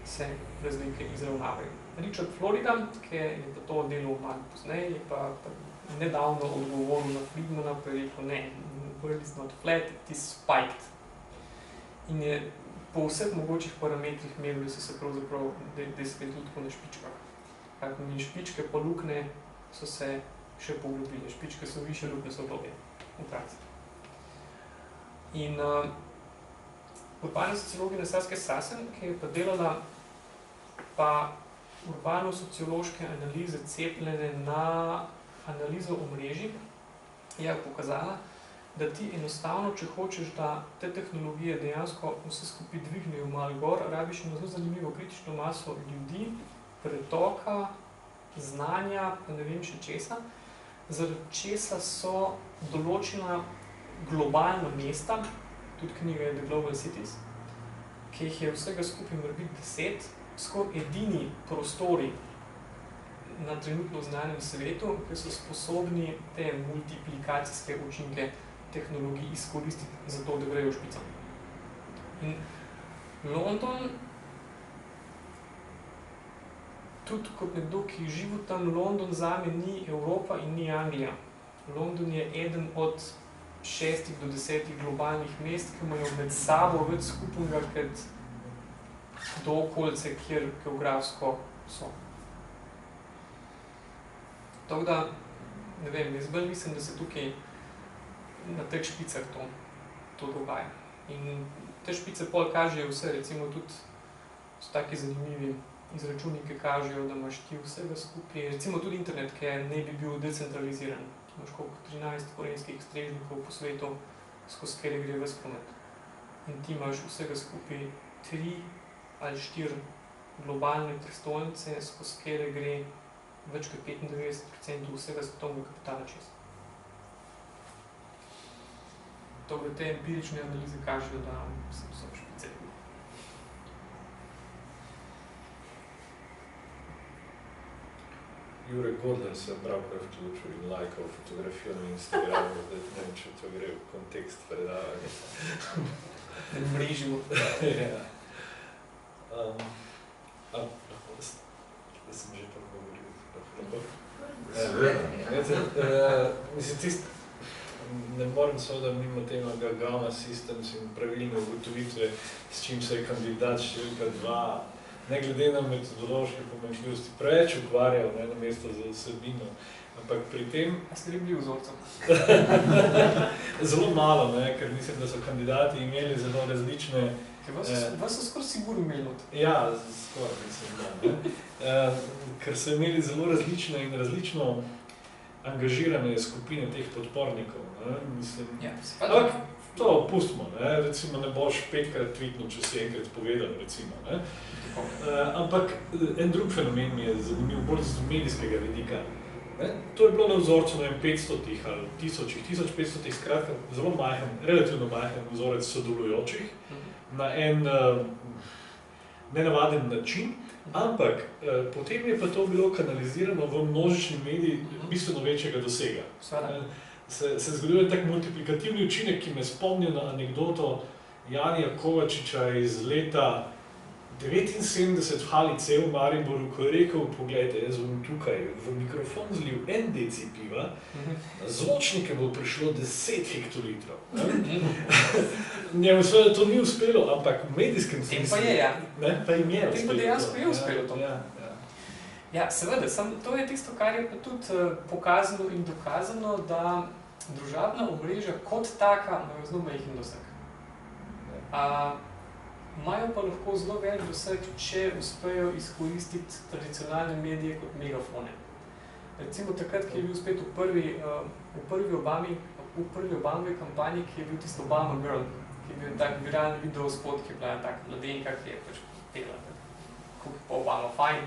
se razlike izravnavajo. Richard Florida, ki je pa to delal malo pozneje, je pa nedavno odgovoril na Friedmana, pa je rekel, ne, world is not flat, it is spiked. In je po vseh mogočih parametrih merili so se pravzaprav, da se tudi tako na špičkah. Kaj pomeni špičke, pa lukne so se še poglobile. Špičke so više, lukne so globje v praksi. In urbana sociologinja Saskia Sassen, ki je pa delala pa urbano-sociološke analize cepljene na analizo omrežij, je pokazala, da ti enostavno, če hočeš, da te tehnologije dejansko vse skupaj dvignejo malo gor, rabiš eno zelo zanimivo kritično maso ljudi, pretoka, znanja, pa ne vem še česa, zaradi česa so določena globalna mesta, tudi knjiga je The Global Cities, ki jih je vsega skupaj morebiti 10, skoraj edini prostori na trenutno znanem svetu, ki so sposobni te multiplikacijske učinke tehnologij izkoristiti za to, da grejo v špico. In London, tudi kot nekdo, ki živi tam, London zame ni Evropa in ni Anglija. London je eden od 6 do 10 globalnih mest, ki imajo med sabo več skupnega, kot do okolice, kjer geografsko so. Tako da, ne vem, jaz bolj mislim, da se tukaj na teh špicah to dogaja. In te špice pol kažejo vse, recimo tudi so taki zanimivi izračuni, ki kažejo, da imaš ti vsega skupaj, recimo tudi internet, ki ne bi bil decentraliziran. Imaš koliko 13 korenskih strežnikov po svetu, skozi kjer gre ves promet. In ti imaš vsega skupaj 3 ali 4 globalne prestolnice, skozi kjer gre več kot 95% vsega svetovnega kapitala čez. Tako da te empirične analize kažejo, da so špice. Jure Godler se je pravkar vključil in lajkal fotografijo na Instagramu, da ne vem, če to gre v kontekst predavanja. Ne mrežimo. Ja. Da sem že pa govoril. Mislim, tist, ne morem seveda mimo tema Gamma Systems in pravilne ugotovitve, s čim se je kandidat številka 2 ne glede na metodološke pomanjkljivosti, preveč ukvarjal, ne, na mesto za vsebino. Ampak pri tem... A ste bili vzorcem? Zelo malo, ne, ker mislim, da so kandidati imeli zelo različne... Vas so skoraj sigurno imeli not. Ja, skoraj mislim, da. Ne. Ker so imeli zelo različne in različno angažirane skupine teh podpornikov. Ne, mislim. Ja, ampak to pustimo, ne, recimo ne boš 5-krat tweetnul, če si enkrat povedal, recimo. Ne. Ampak en drug fenomen mi je zanimiv, bolj z medijskega vidika. Ne? To je bilo na vzorcu 500 ali 1500, skratka zelo majhen, relativno majhen vzorec sodelujočih na en nenavaden način, ampak potem je pa to bilo kanalizirano v množični mediji bistveno večjega dosega. Se zgodil tak multiplikativni učinek, ki me spomni na anekdoto Janija Kovačiča iz leta 79 v hali C v Mariboru, ko je rekel, poglejte, jaz bom tukaj v mikrofon zlil 1 deci piva, na zvočnike bo prišlo 10 hektolitrov. Njemu seveda to ni uspelo, ampak v medijskem smislu... Tem pa je, ja. Ne, pa jim je uspelo. Tem pa dejansko je uspelo to. Ja, seveda, to je tisto, kar je pa tudi pokazano in dokazano, da družabna omrežja kot taka imajo zelo majhen doseg. Imajo pa lahko zelo velik doseg, če uspejo izkoristiti tradicionalne medije kot megafone. Recimo takrat, ki je bil spet v prvi Obamovi kampanji, ki je bil tisto Obama Girl, ki je bil tak viralni video spot, ki je bila taka mladenka, ki je pač pela, kako je pa Obama fajn.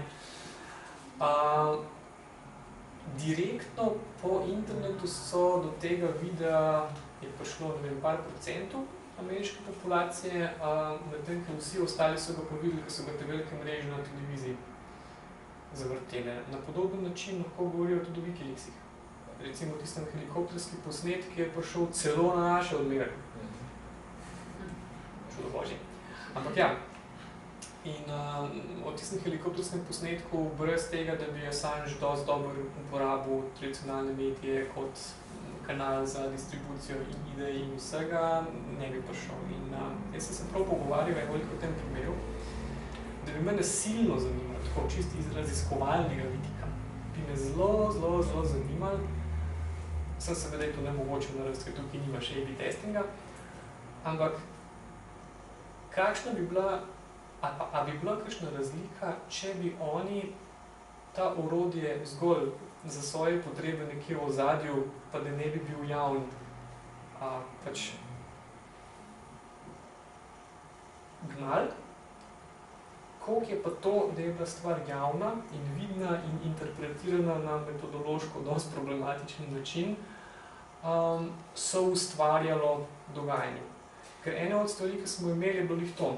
Direktno po internetu so do tega videa je prišlo, ne vem, par procentov ameriške populacije, medtem, ker vsi ostali so ga pa videli, ker so ga te velike mreže na televiziji zavrtele. Na podoben način lahko govorijo tudi o Wikileaksih. Recimo tistem helikopterski posnetki je prišel celo na naše odmere. Čudo božje. Ampak ja, in o tistem helikopterskem posnetku brez tega, da bi Assange dosti dobro uporabil tradicionalne medije kot kanal za distribucijo in idej in vsega, ne bi prišel. In jaz sem se prav pogovarjal veliko o tem primeru, da bi mene silno zanimalo, tako čisto iz raziskovalnega vidika. Bi me zelo zanimalo, sem seveda je to nemogoče narediti, ker tukaj nimaš A/B testinga, ampak kakšna bi bila, a bi bila kakšna razlika, če bi oni ta orodje zgolj za svoje potrebe nekje v ozadju, pa da ne bi bil javn, pač gnal. Koliko je pa to, da je bila stvar javna in vidna in interpretirana na metodološko dosti problematičen način, so ustvarjalo dogajanje. Ker ena od stvari, ki smo imeli, je bilo jih to.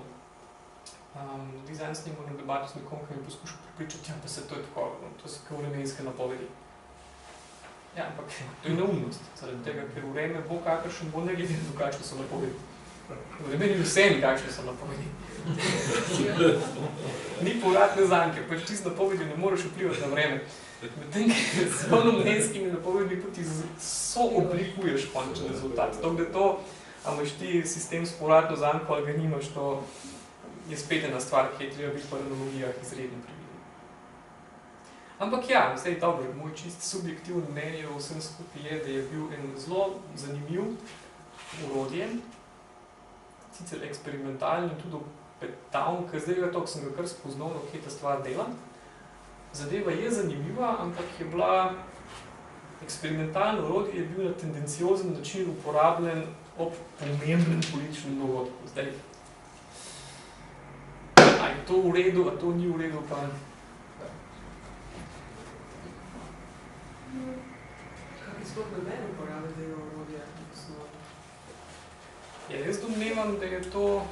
Zdaj sem imel debato s nekom, ki mi poskušal pripričati, ja, pa se to je tako, to so kao vremenske napovedi. Ja, ampak to je neumnost, zaradi tega, ker vreme bo kakršen bo, ne glede na to, kakšne so napovedi. Vreme ni vsem, kakšne so napovedi. Ni povratne zanke, pač ti z napovedi ne moreš vplivati na vreme. Medtem, ker s polnomnenskimi napovedmi tudi sooblikuješ končni rezultat. Tako to, a imaš ti sistem s povratno zanko ali ga nimaš, to je spet ena stvar, ki je treba biti po analogijah izredno previdni. Ampak ja, vse je dobro, moj čist subjektivno mnenje o vsem skupaj je, da je bil en zelo zanimiv orodje, sicer eksperimentalni, tudi petavn, ker zdaj je to, ko sem ga kar spoznal, kje ta stvar dela. Zadeva je zanimiva, ampak je bila eksperimentalno orodje, je bil na tendenciozen način uporabljen ob pomembnem političnem dogodku. Zdaj, a je to v redu, a to ni v redu, pa... Kaj sploh namen uporabe tega orodja? Ja, jaz domnevam, da je to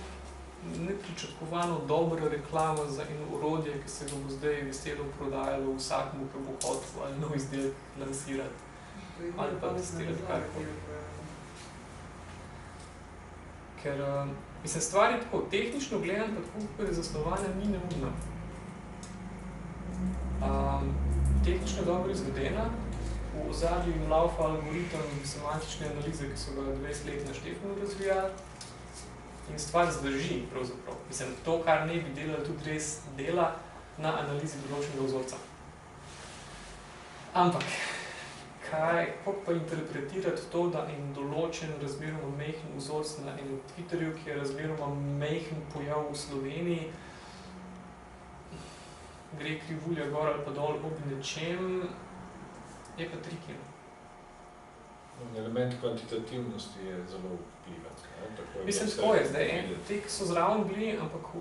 nepričakovano dobra reklama za eno orodje, ki se ga bo zdaj veselo prodajalo vsakmu, ki bo hotel ali nov izdelek lansirati ali pa testirati karkoli. Ker, mislim, stvar je tako, tehnično gledam, pa tako, kako je zasnovana, ni neumna. Tehnično je dobro izvedena, v ozadju jim laufa algoritem semantične analize, ki so ga 20 let na Štefanu razvijali. In stvar zdrži, pravzaprav. Mislim, to, kar ne bi delali, tudi res dela na analizi določenega vzorca. Ampak, kako pa interpretirati to, da en določen razmeroma majhen vzorc na enem Twitterju, ki je razmeroma majhen pojav v Sloveniji, gre krivulja gor ali pa dol ob nečem, je pa trikino. Element kvantitativnosti je zelo vpliven. Mislim, tako je zdaj. Te, ki so zraven bili, ampak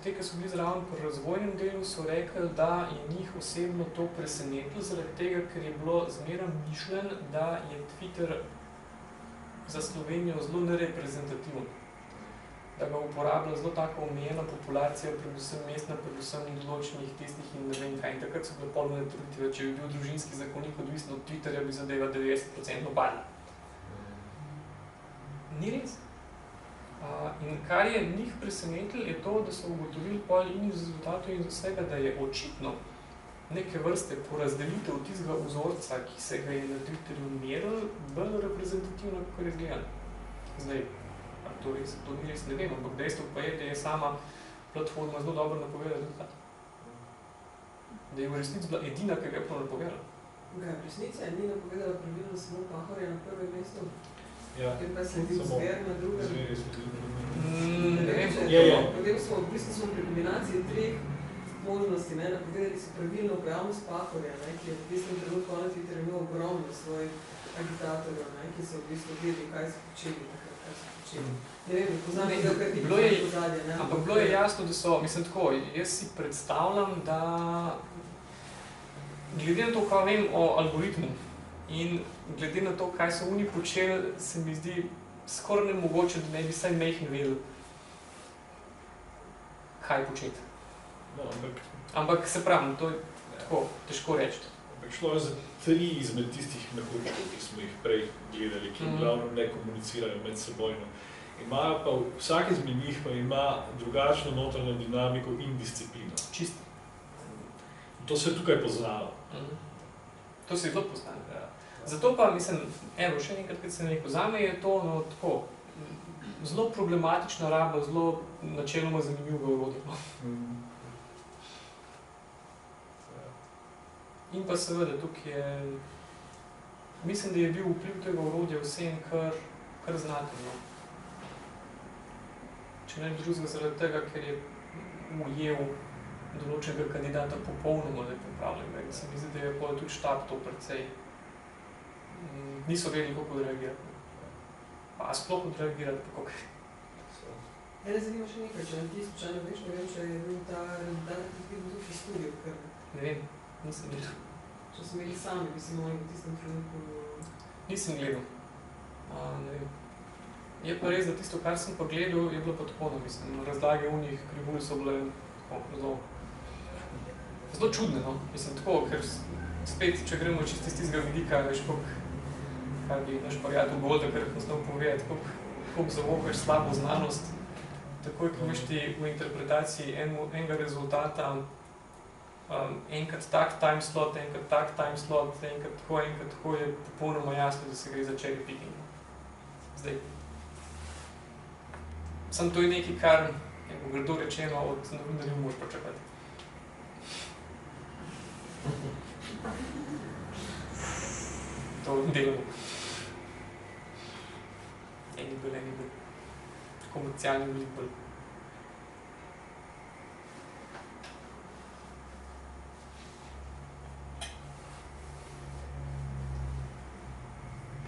te, ki so bili zraven pri razvojnem delu, so rekli, da je njih osebno to presenetilo, zaradi tega, ker je bilo zmeraj mišljen, da je Twitter za Slovenijo zelo nereprezentativen. Da ga uporablja zelo tako omejena populacija, predvsem mestna, predvsem določenih tistih in ne vem kaj. In takrat so bile polne trditve, če bi bil družinski zakonik odvisno od Twitterja, bi zadeva 90% padla. Ni res. In kar je njih presenetilo, je to, da so ugotovili pol in iz rezultatov in iz vsega, da je očitno neke vrste porazdelitev tistega vzorca, ki se ga je na Twitterju meril, bolj reprezentativno, kot je zgledano. Zdaj, to ni res, ne vem, ampak dejstvo pa je, da je sama platforma zelo dobro napovedala rezultat. Da je v resnici bila edina, ki ga je napovedala. Ga je resnica, ni napovedala pravilno samo Pahorja na prvem mestu? Ja, ker pa sledil zver na drugem. Potem smo, v bistvu smo pri kombinaciji treh možnosti, napovedali so pravilno pojavnost Pahorja, ki je v tistem trenutku na Twitterju imel ogromno svojih agitatorjev, ki so v bistvu gledali, kaj so počeli takrat, kaj so počeli. Ne vem, poznam nekaj, kaj ti pozadje. Ampak bilo je jasno, da so, mislim tako, jaz si predstavljam, da glede na to, kaj vem o algoritmu, in glede na to, kaj so oni počeli, se mi zdi skoraj nemogoče, da ne bi vsaj majhen vedel, kaj početi. No, ampak se pravim, to je tako težko reči. Ampak šlo je za 3 izmed tistih mehurčkov, ki smo jih prej gledali, ki glavno ne komunicirajo med sebojno. Imajo pa, vsak izmed njih pa ima drugačno notranjo dinamiko in disciplino. Čisto. To se je tukaj poznalo. To se je zelo poznalo. Zato pa, mislim, evo, še nekrat, kad sem rekel, zame je to tako, zelo problematična raba, zelo načeloma zanimivo orodje. In pa seveda, tukaj je, mislim, da je bil vpliv tega orodja vsem kar znatelj. Če ne drugega zaradi tega, ker je ujel določenega kandidata popolnoma nepripravljenega. Se mi zdi, da je tudi štab to precej niso vedeli, kako odreagirati. A sploh odreagirati, kako kaj. Mene zanima še nekaj, če ti slučajno veš, ne vem, če je bil ta rezultat, ki ti bil v studiu, ker... Ne vem, nisem gledal. Če so imeli sami, bi si mogli v tistem trenutku... Nisem gledal. Ne vem. Je pa res, da tisto, kar sem pa gledal, je bilo pa tako, mislim, razlage v njih krivulj so bile tako zelo čudne, no. Mislim, tako, ker spet, če gremo čisto iz tistega vidika, veš, kaj bi naš prijatelj Golda, ker enostavno povedati, koliko zavokaš slabo znanost, takoj, ko imaš ti v interpretaciji enega rezultata, enkrat tak timeslot, enkrat tak timeslot, enkrat tako, je popolnoma jasno, da se gre za cherry picking. Zdaj, samo to je nekaj, kar, grdo rečeno, od novinarjev moraš pričakati. To delamo. Eni bolj. Komercialni veliko bolj.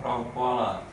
Prav, hvala